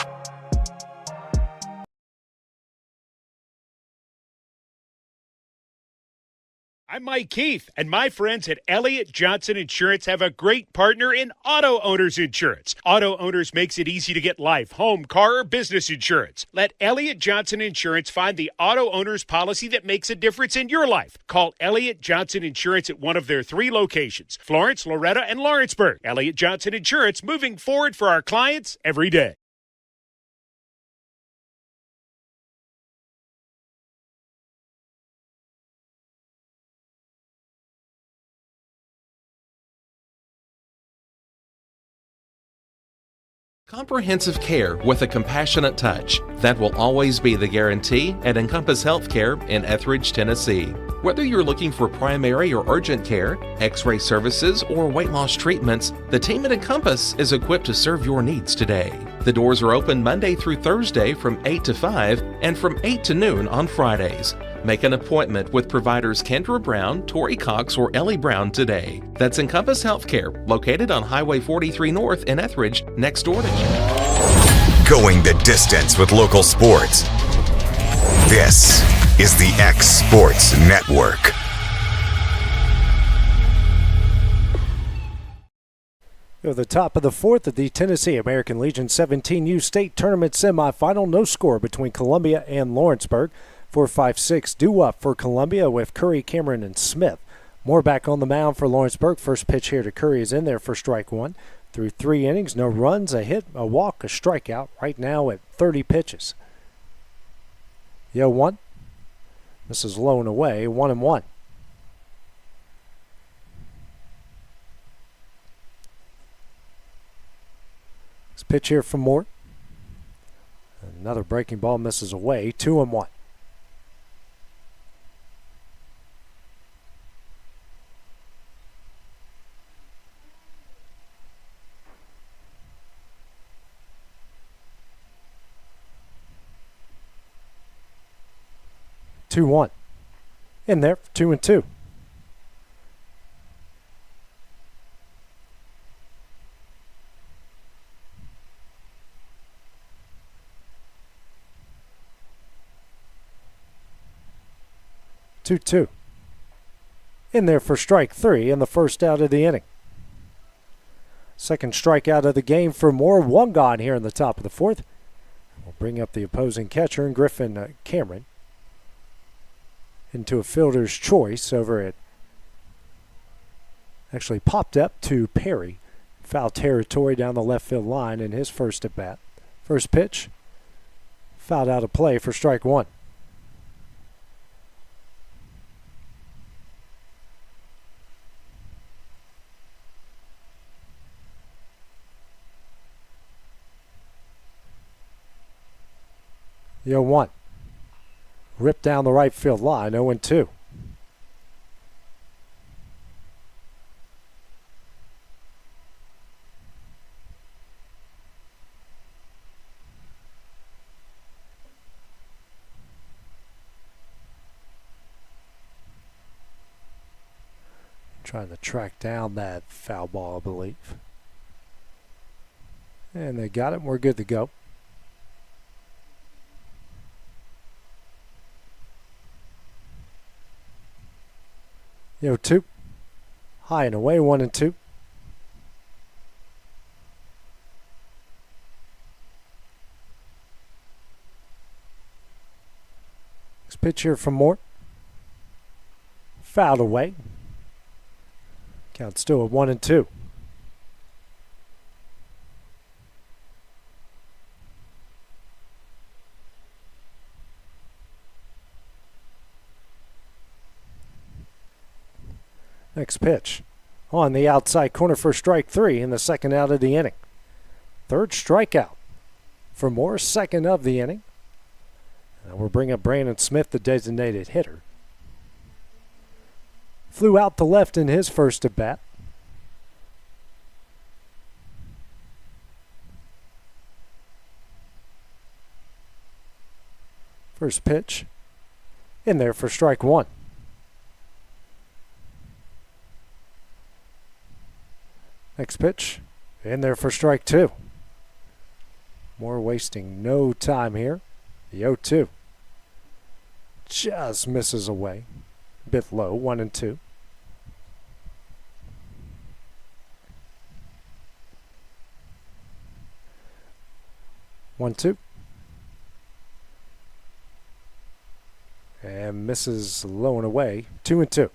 I'm Mike Keith, and my friends at Elliott Johnson Insurance have a great partner in Auto Owners Insurance. Auto Owners makes it easy to get life, home, car, or business insurance. Let Elliott Johnson Insurance find the Auto Owners policy that makes a difference in your life. Call Elliott Johnson Insurance at one of their 3 locations, Florence, Loretta, and Lawrenceburg. Elliott Johnson Insurance, moving forward for our clients every day. Comprehensive care with a compassionate touch. That will always be the guarantee at Encompass Healthcare in Etheridge, Tennessee. Whether you're looking for primary or urgent care, x-ray services, or weight loss treatments, the team at Encompass is equipped to serve your needs today. The doors are open Monday through Thursday from 8 to 5 and from 8 to noon on Fridays. Make an appointment with providers Kendra Brown, Tori Cox, or Ellie Brown today. That's Encompass Healthcare, located on Highway 43 North in Etheridge, next door to you. going the distance with local sports. This is the X Sports Network. At the top of the fourth of the Tennessee American Legion 17U State Tournament semifinal, no score between Columbia and Lawrenceburg. 4-5-6 due up for Columbia with Curry, Cameron, and Smith. Moore back on the mound for Lawrenceburg. First pitch here to Curry is in there for strike one. Through 3 innings, no runs, a hit, a walk, a strikeout. Right now at 30 pitches. 0-1. This is low and away, 1-1. Pitch here from Moore. Another breaking ball misses away. 2-1. In there, 2-2. In there for strike 3 and the first out of the inning. Second strikeout of the game for Moore. 1 gone here in the top of the fourth. We'll bring up the opposing catcher and Griffin Cameron into a fielder's choice over it. Actually popped up to Perry. Foul territory down the left field line in his first at bat. First pitch. Fouled out of play for strike 1. The 0-1. Ripped down the right field line, 0-2. Trying to track down that foul ball, I believe. And they got it, and we're good to go. The 0-2. High and away, 1-2. Next pitch here from Moore. Fouled away. Count still at 1-2. Next pitch on the outside corner for strike 3 in the second out of the inning. Third strikeout for Moore, second of the inning. And we'll bring up Brandon Smith, the designated hitter. Flew out to left in his first at bat. First pitch in there for strike 1. Next pitch in there for strike 2. Moore wasting no time here. The 0-2 just misses away. A bit low, 1-2. And misses low and away, 2-2.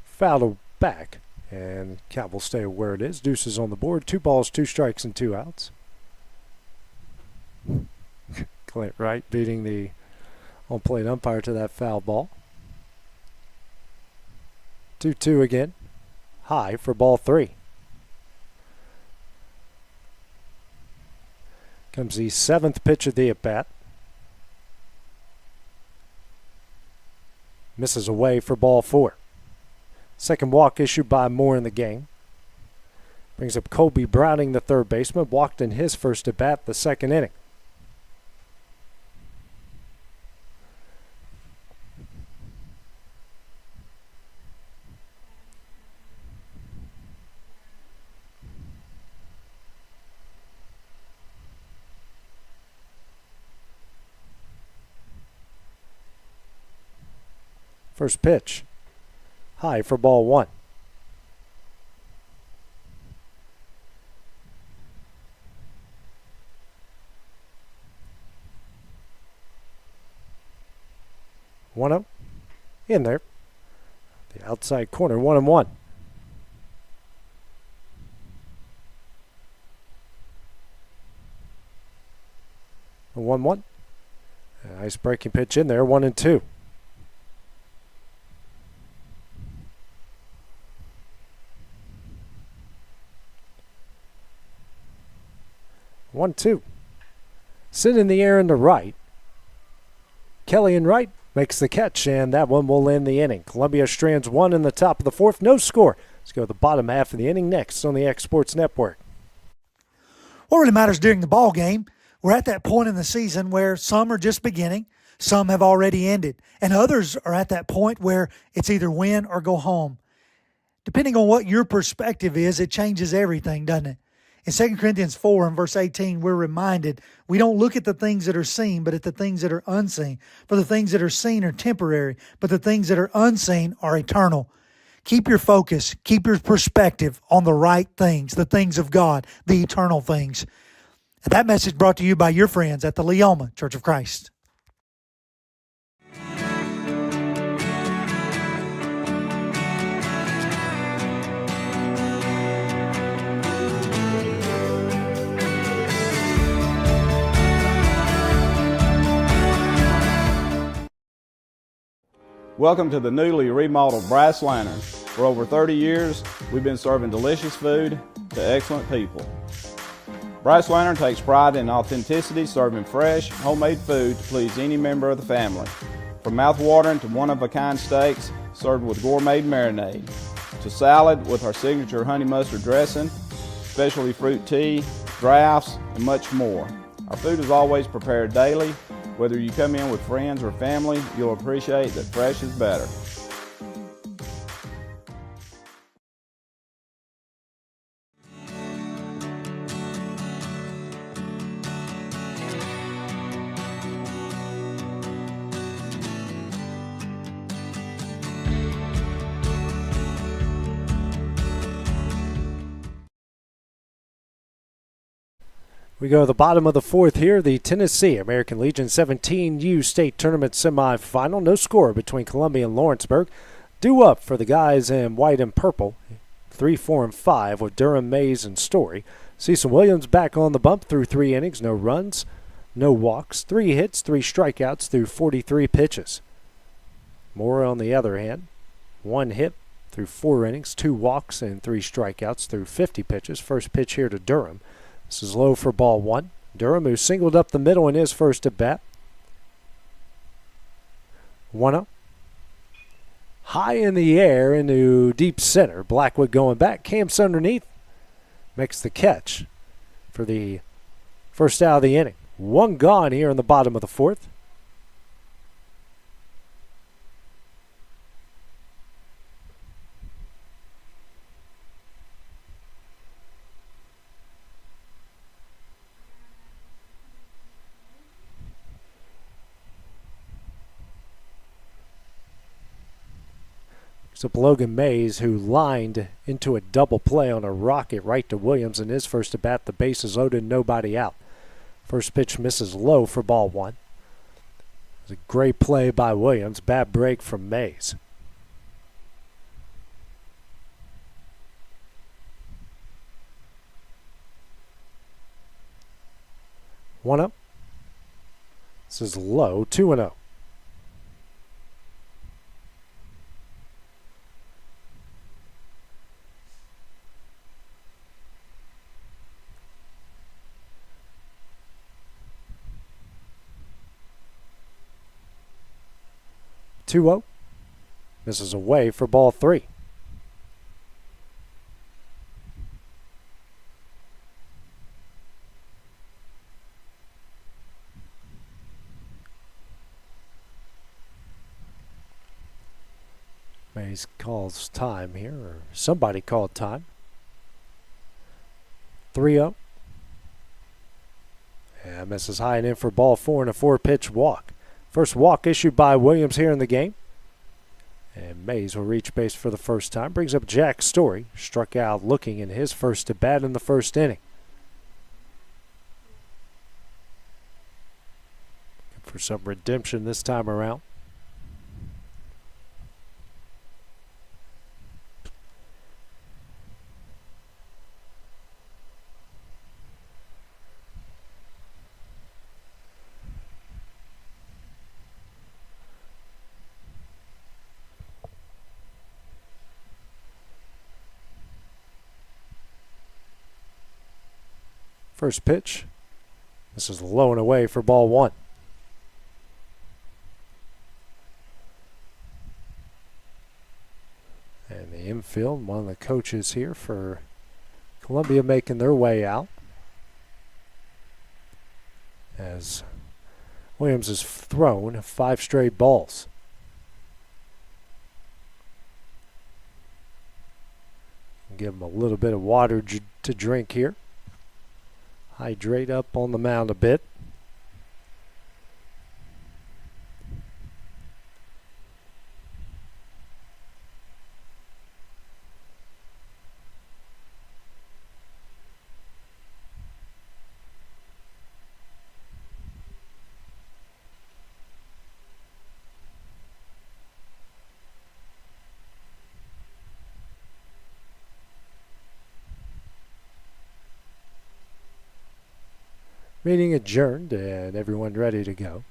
Fouled back, and count will stay where it is. Deuces on the board. 2 balls, 2 strikes, and 2 outs. Clint Wright beating the on-plate umpire to that foul ball. 2-2 again. High for ball 3. Comes the 7th pitch of the at-bat. Misses away for ball 4. Second walk issued by Moore in the game. Brings up Colby Browning, the third baseman, walked in his first at bat the second inning. First pitch, high for ball one. One up, in there. The outside corner, 1-1. A 1-1. A nice breaking pitch in there, 1-2. 1-2. Sit in the air in the right. Kelly in right makes the catch, and that one will end the inning. Columbia strands one in the top of the fourth. No score. Let's go to the bottom half of the inning next on the X Sports Network. What really matters during the ball game, we're at that point in the season where some are just beginning, some have already ended, and others are at that point where it's either win or go home. Depending on what your perspective is, it changes everything, doesn't it? In 2 Corinthians 4 and verse 18, we're reminded we don't look at the things that are seen, but at the things that are unseen. For the things that are seen are temporary, but the things that are unseen are eternal. Keep your focus, keep your perspective on the right things, the things of God, the eternal things. And that message brought to you by your friends at the Leoma Church of Christ. Welcome to the newly remodeled Brass Lantern. For over 30 years, we've been serving delicious food to excellent people. Brass Lantern takes pride in authenticity, serving fresh, homemade food to please any member of the family. From mouth-watering to one-of-a-kind steaks served with gourmet marinade, to salad with our signature honey mustard dressing, specialty fruit tea, drafts, and much more. Our food is always prepared daily. Whether you come in with friends or family, you'll appreciate that fresh is better. We go to the bottom of the fourth here. The Tennessee American Legion 17U State Tournament semifinal. No score between Columbia and Lawrenceburg. Due up for the guys in white and purple. 3, 4, and 5 with Durham, Mays, and Story. Cecil Williams back on the bump through 3 innings. No runs, no walks. 3 hits, 3 strikeouts through 43 pitches. Moore on the other hand. 1 hit through 4 innings, 2 walks, and 3 strikeouts through 50 pitches. First pitch here to Durham. This is low for ball one. Durham, who singled up the middle in his first at bat. 1-0. High in the air into deep center. Blackwood going back. Camps underneath. Makes the catch for the first out of the inning. 1 gone here in the bottom of the fourth. So Logan Mays, who lined into a double play on a rocket right to Williams in his first at bat. The bases loaded, nobody out. First pitch misses low for ball one. It was a great play by Williams. Bad break from Mays. One up. This is low, 2-0. This is away for ball 3. Mays calls time here, or somebody called time. 3-0. And misses high and in for ball 4 and a 4-pitch walk. First walk issued by Williams here in the game. And Mays will reach base for the first time. Brings up Jack Story. Struck out looking in his first at bat in the first inning. Looking for some redemption this time around. First pitch. This is low and away for ball 1. And the infield, one of the coaches here for Columbia making their way out. As Williams has thrown 5 straight balls. Give him a little bit of water to drink here. Hydrate up on the mound a bit. Meeting adjourned and everyone ready to go.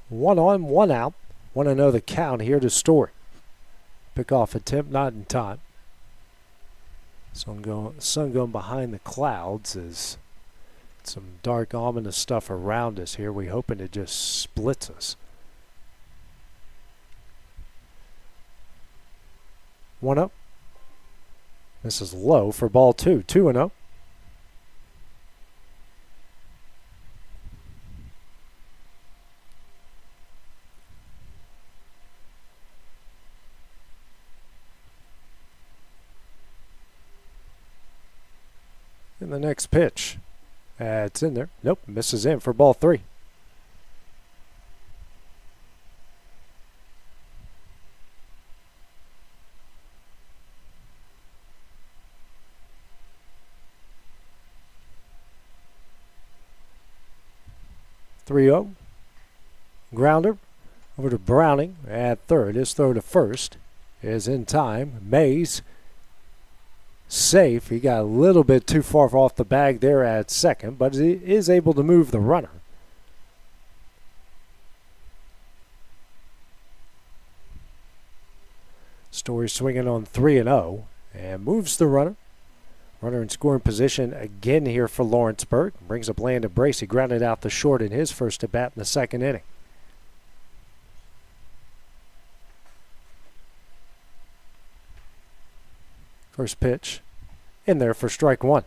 One on, one out. Want to know the count here to Story. Pickoff attempt not in time. Sun going behind the clouds as some dark ominous stuff around us here. We're hoping it just splits us. 1-0. This is low for ball 2. 2-0. And the next pitch. It's in there. Nope, misses in for ball 3. Grounder over to Browning at third. His throw to first is in time. Mays safe. He got a little bit too far off the bag there at second, but he is able to move the runner. Story swinging on 3-0 and moves the runner. Runner in scoring position again here for Lawrenceburg. Brings up Landon Brace. He grounded out the short in his first at bat in the second inning. First pitch in there for strike 1.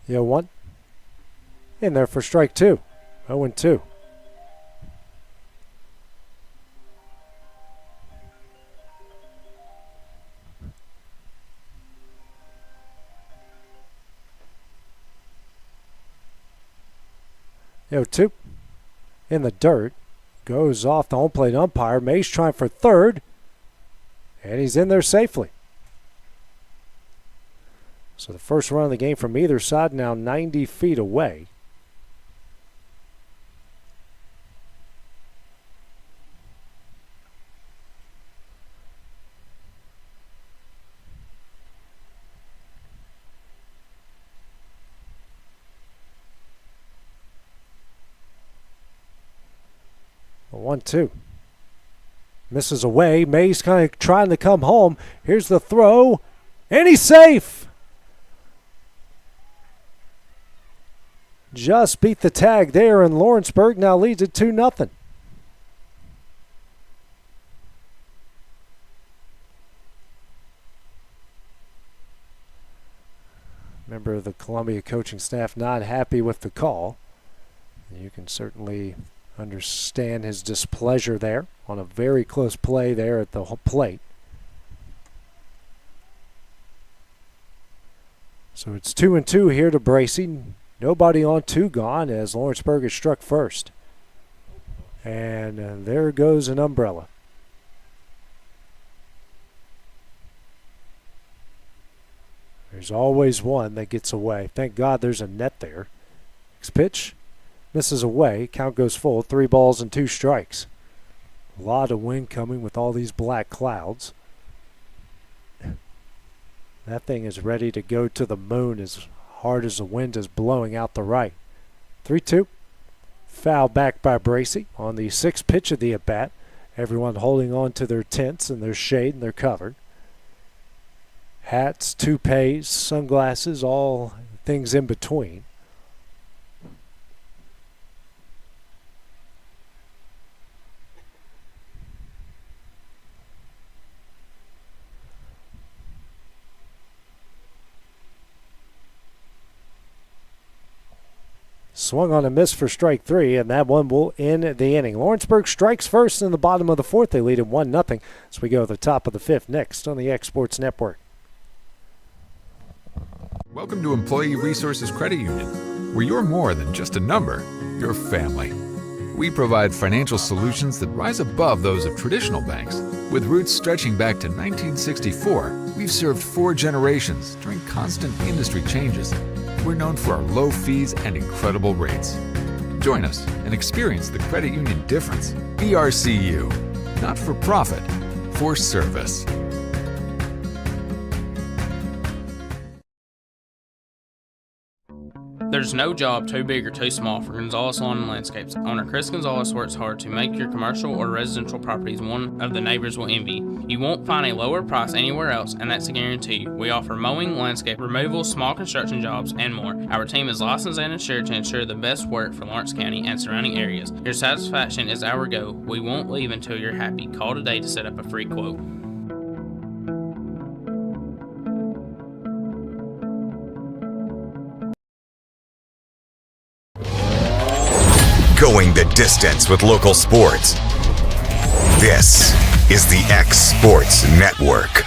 Yeah, 1. In there for strike 2. 0-2. Yo, 2. In the dirt. Goes off the home plate umpire. Mays trying for third. And he's in there safely. So the first run of the game from either side now 90 feet away. A 1-2. Misses away. Mays kind of trying to come home. Here's the throw. And he's safe. Just beat the tag there, and Lawrenceburg now leads it 2-0. member of the Columbia coaching staff not happy with the call. You can certainly understand his displeasure there on a very close play there at the plate. So it's 2-2 here to Bracy. Nobody on, 2 gone as Lawrenceburg is struck first. And there goes an umbrella. There's always one that gets away. Thank God there's a net there. Next pitch misses away. Count goes full. 3 balls and 2 strikes. A lot of wind coming with all these black clouds. That thing is ready to go to the moon as hard as the wind is blowing out the right. 3-2. Foul back by Bracy on the 6th pitch of the at-bat. Everyone holding on to their tents and their shade and their cover. Hats, toupees, sunglasses, all things in between. Swung on a miss for strike 3, and that one will end the inning. Lawrenceburg strikes first in the bottom of the 4th. They lead at 1-0 as we go to the top of the 5th next on the X Sports Network. Welcome to Employee Resources Credit Union, where you're more than just a number, you're family. We provide financial solutions that rise above those of traditional banks. With roots stretching back to 1964, we've served 4 generations during constant industry changes. We're known for our low fees and incredible rates. Join us and experience the credit union difference. ERCU, not for profit, for service. There's no job too big or too small for Gonzalez Lawn and Landscapes. Owner Chris Gonzalez works hard to make your commercial or residential properties one of the neighbors will envy. You won't find a lower price anywhere else, and that's a guarantee. We offer mowing, landscape removal, small construction jobs, and more. Our team is licensed and insured to ensure the best work for Lawrence County and surrounding areas. Your satisfaction is our goal. We won't leave until you're happy. Call today to set up a free quote. Going the distance with local sports. This is the X Sports Network.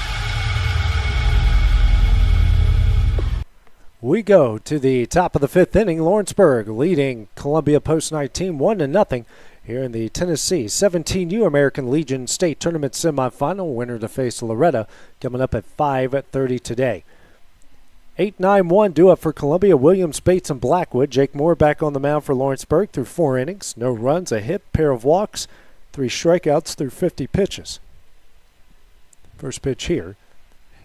We go to the top of the 5th inning. Lawrenceburg leading Columbia Post-19 1-0 here in the Tennessee 17U American Legion State Tournament semifinal. Winner to face Loretta coming up at 5:30 today. 8-9-1 due up for Columbia. Williams, Bates, and Blackwood. Jake Moore back on the mound for Lawrenceburg through 4 innings. No runs, a hit, pair of walks, 3 strikeouts through 50 pitches. First pitch here.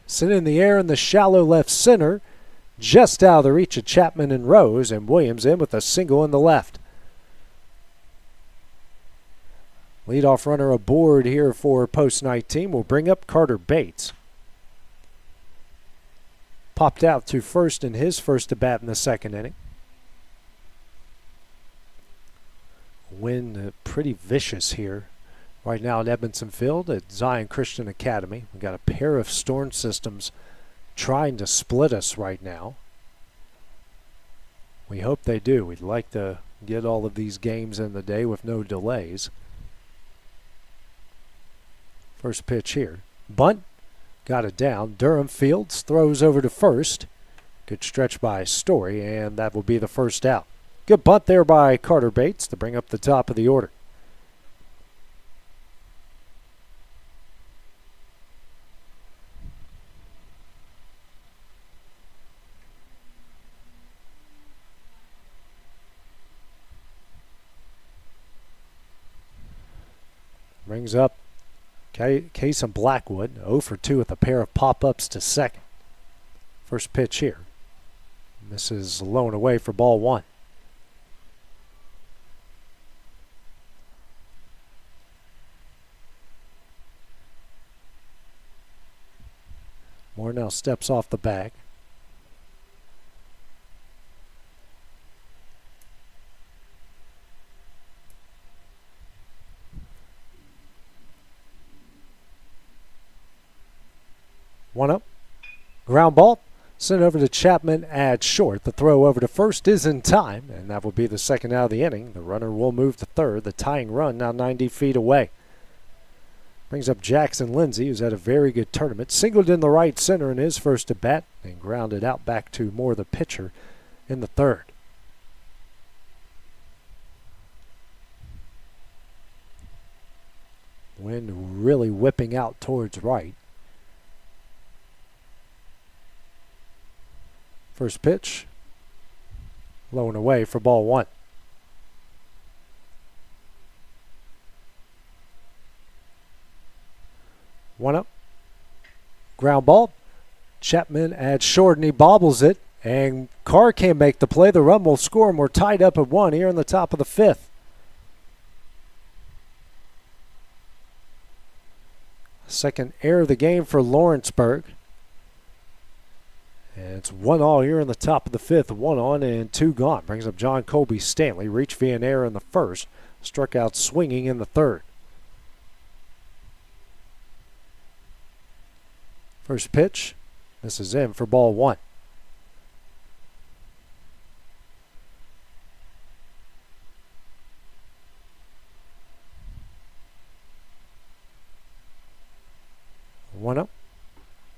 Sent in the air in the shallow left center. Just out of the reach of Chapman and Rose, and Williams in with a single in the left. Leadoff runner aboard here for Post-19 will bring up Carter Bates. Popped out to first in his first at-bat in the 2nd inning. Wind pretty vicious here right now at Edmondson Field at Zion Christian Academy. We've got a pair of storm systems trying to split us right now. We hope they do. We'd like to get all of these games in the day with no delays. First pitch here. Bunt. Got it down. Durham Fields throws over to first. Good stretch by Story, and that will be the first out. Good bunt there by Carter Bates to bring up the top of the order. Brings up Case and Blackwood, 0 for 2 with a pair of pop-ups to second. First pitch here. This is low and away for ball 1. Moore now steps off the bag. One up. Ground ball. Sent over to Chapman at short. The throw over to first is in time, and that will be the second out of the inning. The runner will move to third. The tying run now 90 feet away. Brings up Jackson Lindsay, who's had a very good tournament. Singled in the right center in his first at bat and grounded out back to Moore, the pitcher, in the third. Wind really whipping out towards right. First pitch, low and away for ball one. One up. Ground ball. Chapman at short, and he bobbles it. And Carr can't make the play. The run will score, and we're tied up at one here in the top of the fifth. Second error of the game for Lawrenceburg. And it's 1-all here in the top of the fifth. 1 on and 2 gone. Brings up John Colby Stanley. Reached via an error in the first. Struck out swinging in the third. First pitch. This is in for ball one. One up.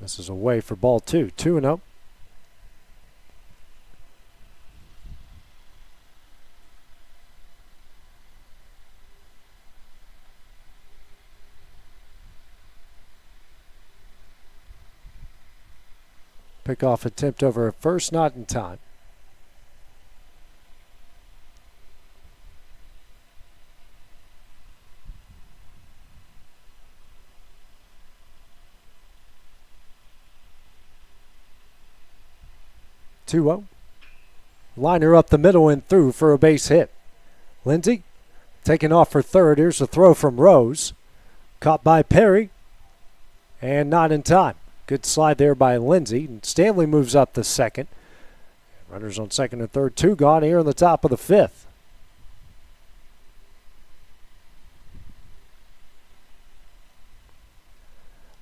This is away for ball two. 2-0. Pickoff attempt over at first, not in time. Two-0. Liner up the middle and through for a base hit. Lindsay taking off for third. Here's a throw from Rose. Caught by Perry. And not in time. Good slide there by Lindsay. And Stanley moves up to second. Runners on second and third. 2 gone here in the top of the fifth.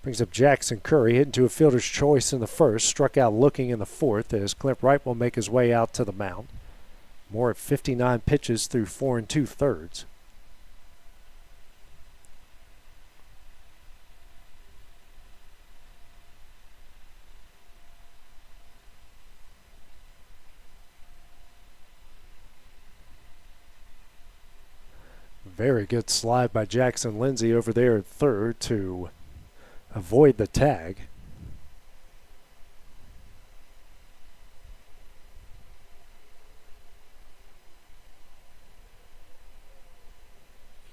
Brings up Jackson Curry, hitting to a fielder's choice in the first. Struck out looking in the fourth as Clint Wright will make his way out to the mound. Moore at 59 pitches through 4 2/3. Very good slide by Jackson Lindsay over there at third to avoid the tag.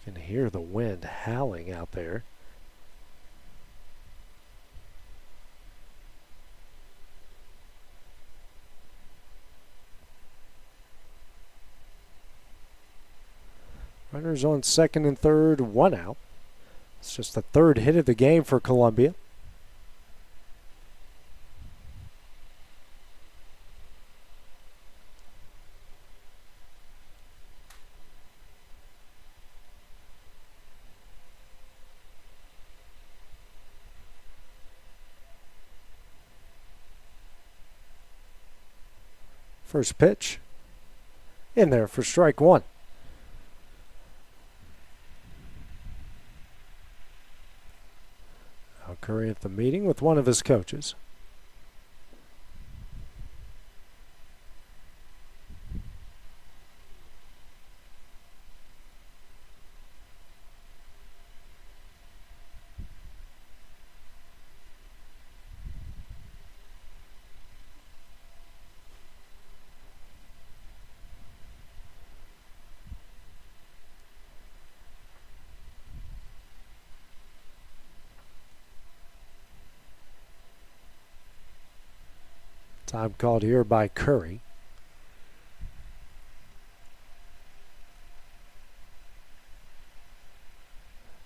You can hear the wind howling out there. Runners on second and third, 1 out. It's just the third hit of the game for Columbia. First pitch in there for strike one. Curry at the meeting with one of his coaches. Time called here by Curry.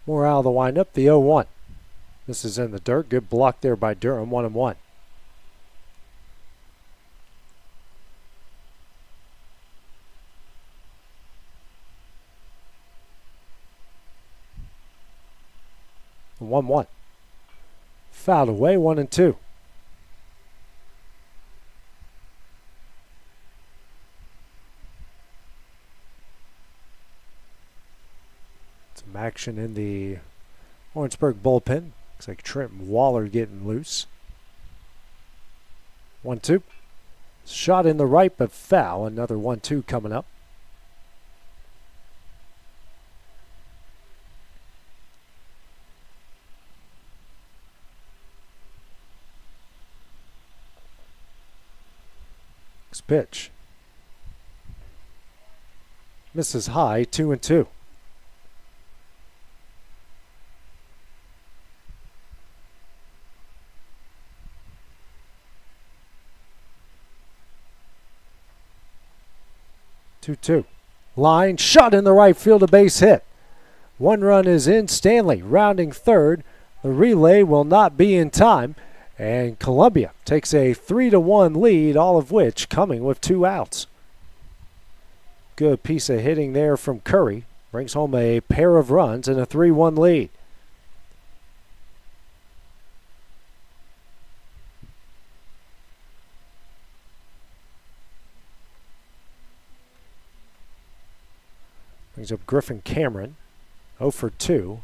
More out of the windup, the 0-1. This is in the dirt. Good block there by Durham, 1-1. The 1-1. Fouled away, 1-2. action in the Lawrenceburg bullpen. Looks like Trent Waller getting loose. 1-2. Shot in the right, but foul. Another 1-2 coming up. Next pitch. Misses high, 2-2. Line shot in the right field, a base hit. One run is in. Stanley rounding third. The relay will not be in time, and Columbia takes a 3-1 lead, all of which coming with 2 outs. Good piece of hitting there from Curry. Brings home a pair of runs and a 3-1 lead. Brings up Griffin Cameron, 0 for 2.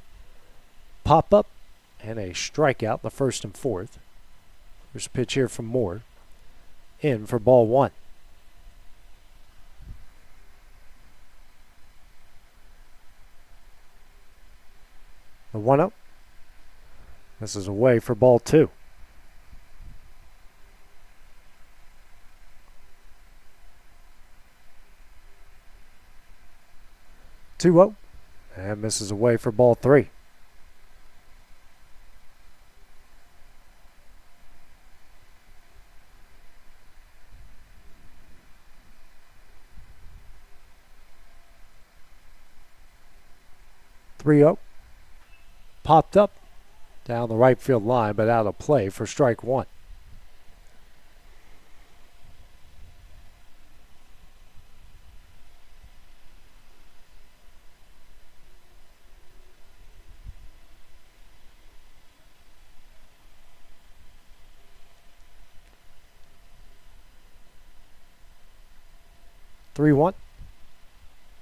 Pop up and a strikeout, the first and fourth. There's a pitch here from Moore. In for ball 1. The 1-0. This is away for ball 2. And misses away for ball 3. Popped up down the right field line, but out of play for strike 1.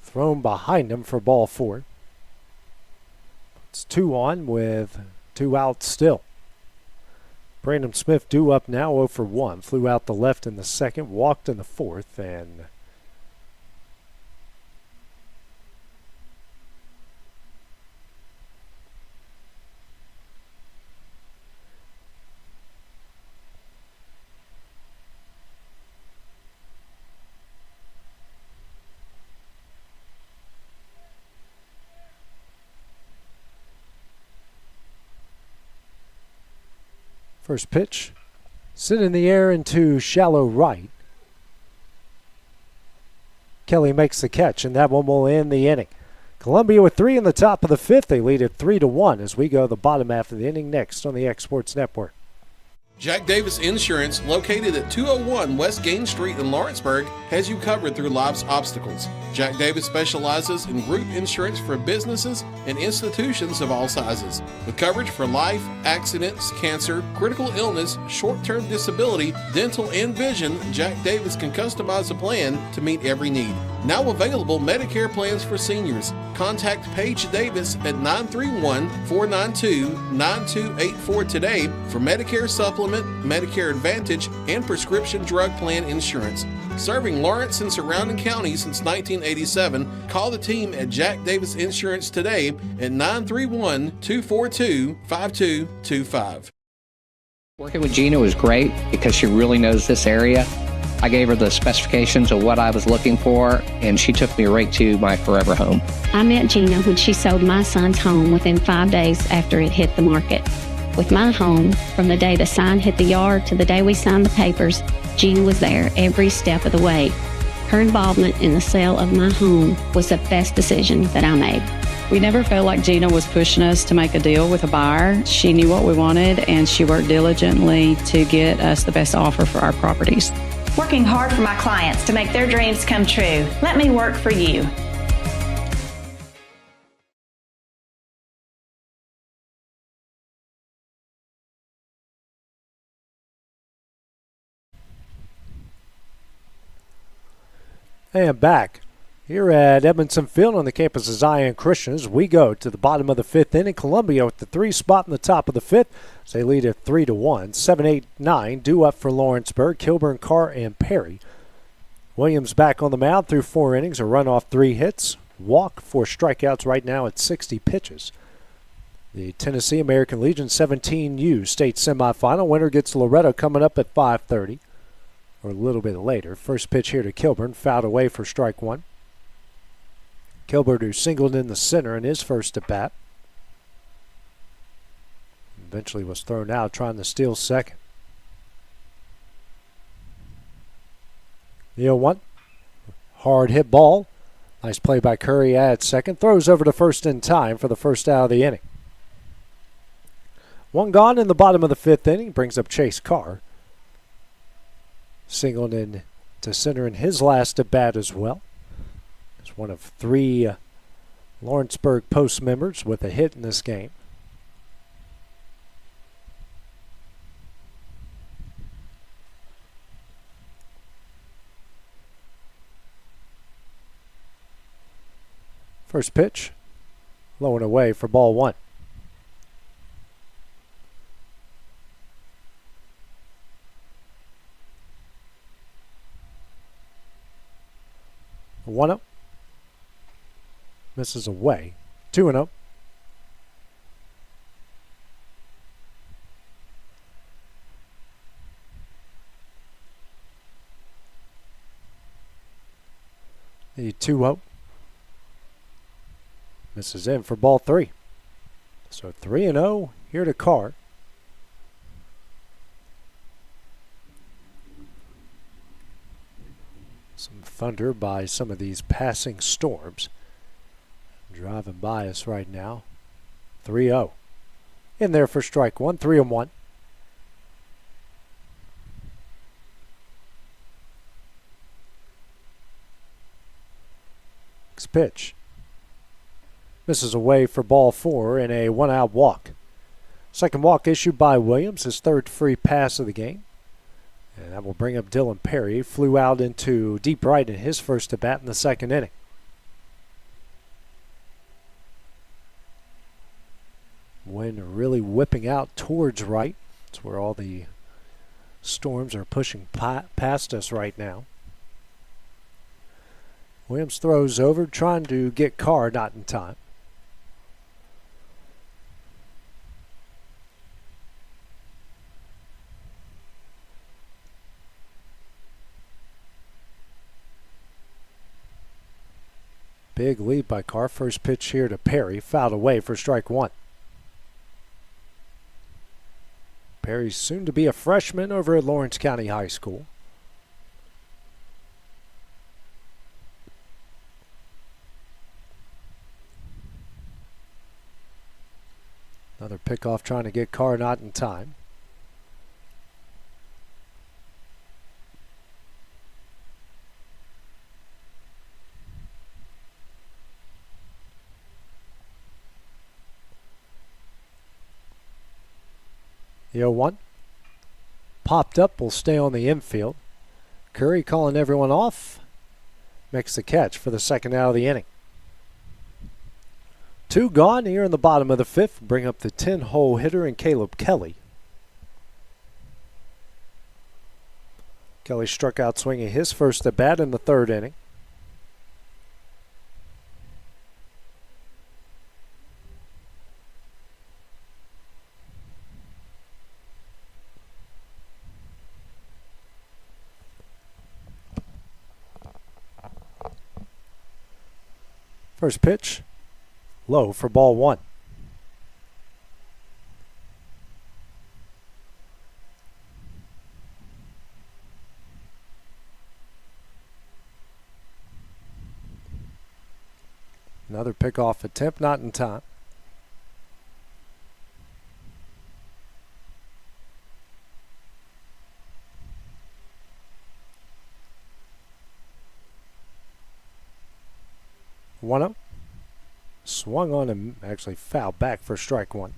Thrown behind him for ball 4. It's 2 on with 2 outs still. Brandon Smith due up now, 0 for 1. Flew out the left in the second, walked in the fourth, and first pitch, sit in the air into shallow right. Kelly makes the catch, and that one will end the inning. Columbia with 3 in the top of the 5th. They lead it 3-1 as we go the bottom half of the inning next on the X Sports Network. Jack Davis Insurance, located at 201 West Gain Street in Lawrenceburg, has you covered through life's obstacles. Jack Davis specializes in group insurance for businesses and institutions of all sizes. With coverage for life, accidents, cancer, critical illness, short-term disability, dental, and vision, Jack Davis can customize a plan to meet every need. Now available Medicare plans for seniors. Contact Paige Davis at 931-492-9284 today for Medicare Supplement, Medicare Advantage, and prescription drug plan insurance. Serving Lawrence and surrounding counties since 1987, call the team at Jack Davis Insurance today at 931-242-5225. Working with Gina was great because she really knows this area. I gave her the specifications of what I was looking for, and she took me right to my forever home. I met Gina when she sold my son's home within 5 days after it hit the market. With my home, from the day the sign hit the yard to the day we signed the papers, Gina was there every step of the way. Her involvement in the sale of my home was the best decision that I made. We never felt like Gina was pushing us to make a deal with a buyer. She knew what we wanted, and she worked diligently to get us the best offer for our properties. Working hard for my clients to make their dreams come true. Let me work for you. And back Here at Edmondson Field on the campus of Zion Christian, as we go to the bottom of the 5th inning. Columbia with the 3 spot in the top of the 5th. As they lead at 3-1. 7, 8, 9 due up for Lawrenceburg. Kilburn, Carr, and Perry. Williams back on the mound through 4 innings. A run off 3 hits. Walk, 4 strikeouts right now at 60 pitches. The Tennessee American Legion 17U state semifinal. Winner gets Loretto coming up at 5:30. Or a little bit later. First pitch here to Kilburn. Fouled away for strike 1. Kilburn, who singled in the center in his first at bat. Eventually was thrown out trying to steal second. The 0-1. Hard hit ball. Nice play by Curry at second. Throws over to first in time for the first out of the inning. 1 gone in the bottom of the 5th inning. Brings up Chase Carr. Singled in to center in his last at bat as well. One of 3 Lawrenceburg Post members with a hit in this game. First pitch, low and away for ball 1. A 1-0. Misses away. 2-0. The 2-0. Misses in for ball 3. So 3-0 here to Carr. Some thunder by some of these passing storms. Driving by us right now. 3-0. In there for strike 1, 3-1. Next pitch. Misses away for ball 4 in a 1-out walk. Second walk issued by Williams, his 3rd free pass of the game. And that will bring up Dylan Perry. Flew out into deep right in his first at bat in the 2nd inning. Wind really whipping out towards right. That's where all the storms are pushing past us right now. Williams throws over, trying to get Carr, not in time. Big lead by Carr. First pitch here to Perry. Fouled away for strike 1. Perry's soon to be a freshman over at Lawrence County High School. Another pickoff trying to get Carr, not in time. The 0-1. Popped up, will stay on the infield. Curry calling everyone off. Makes the catch for the 2nd out of the inning. 2 gone here in the bottom of the 5th. Bring up the 10-hole hitter in Caleb Kelly. Kelly struck out swinging his first at bat in the 3rd inning. First pitch, low for ball 1. Another pickoff attempt, not in time. One up. Swung on and actually fouled back for strike 1.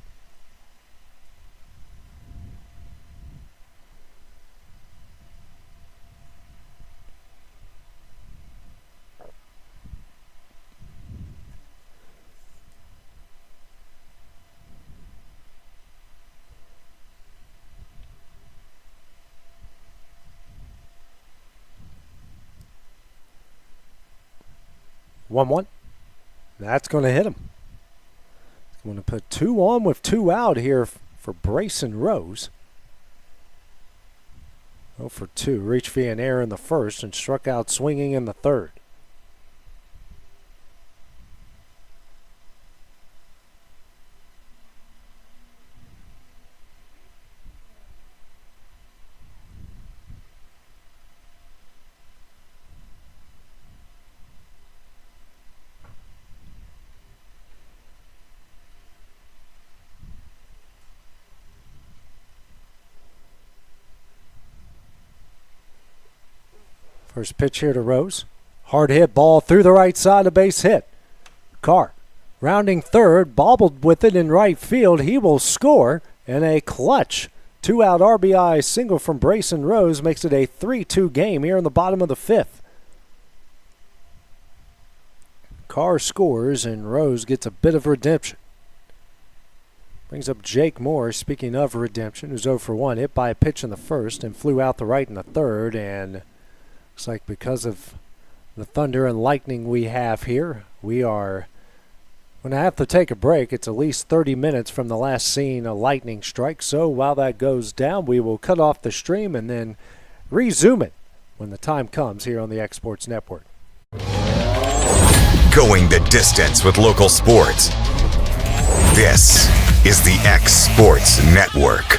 1-1. That's going to hit him. He's going to put 2 on with 2 out here for Brayson Rose. 0 for 2. Reached via an error in the first and struck out swinging in the third. First pitch here to Rose. Hard hit ball through the right side, a base hit. Carr rounding third, bobbled with it in right field. He will score, and a clutch 2-out RBI single from Brayson Rose makes it a 3-2 game here in the bottom of the 5th. Carr scores, and Rose gets a bit of redemption. Brings up Jake Moore, speaking of redemption, who's 0 for 1, hit by a pitch in the first and flew out the right in the third, and looks like because of the thunder and lightning we have here, we are going to have to take a break. It's at least 30 minutes from the last seen a lightning strike. So while that goes down, we will cut off the stream and then resume it when the time comes here on the X Sports Network. Going the distance with local sports. This is the X Sports Network.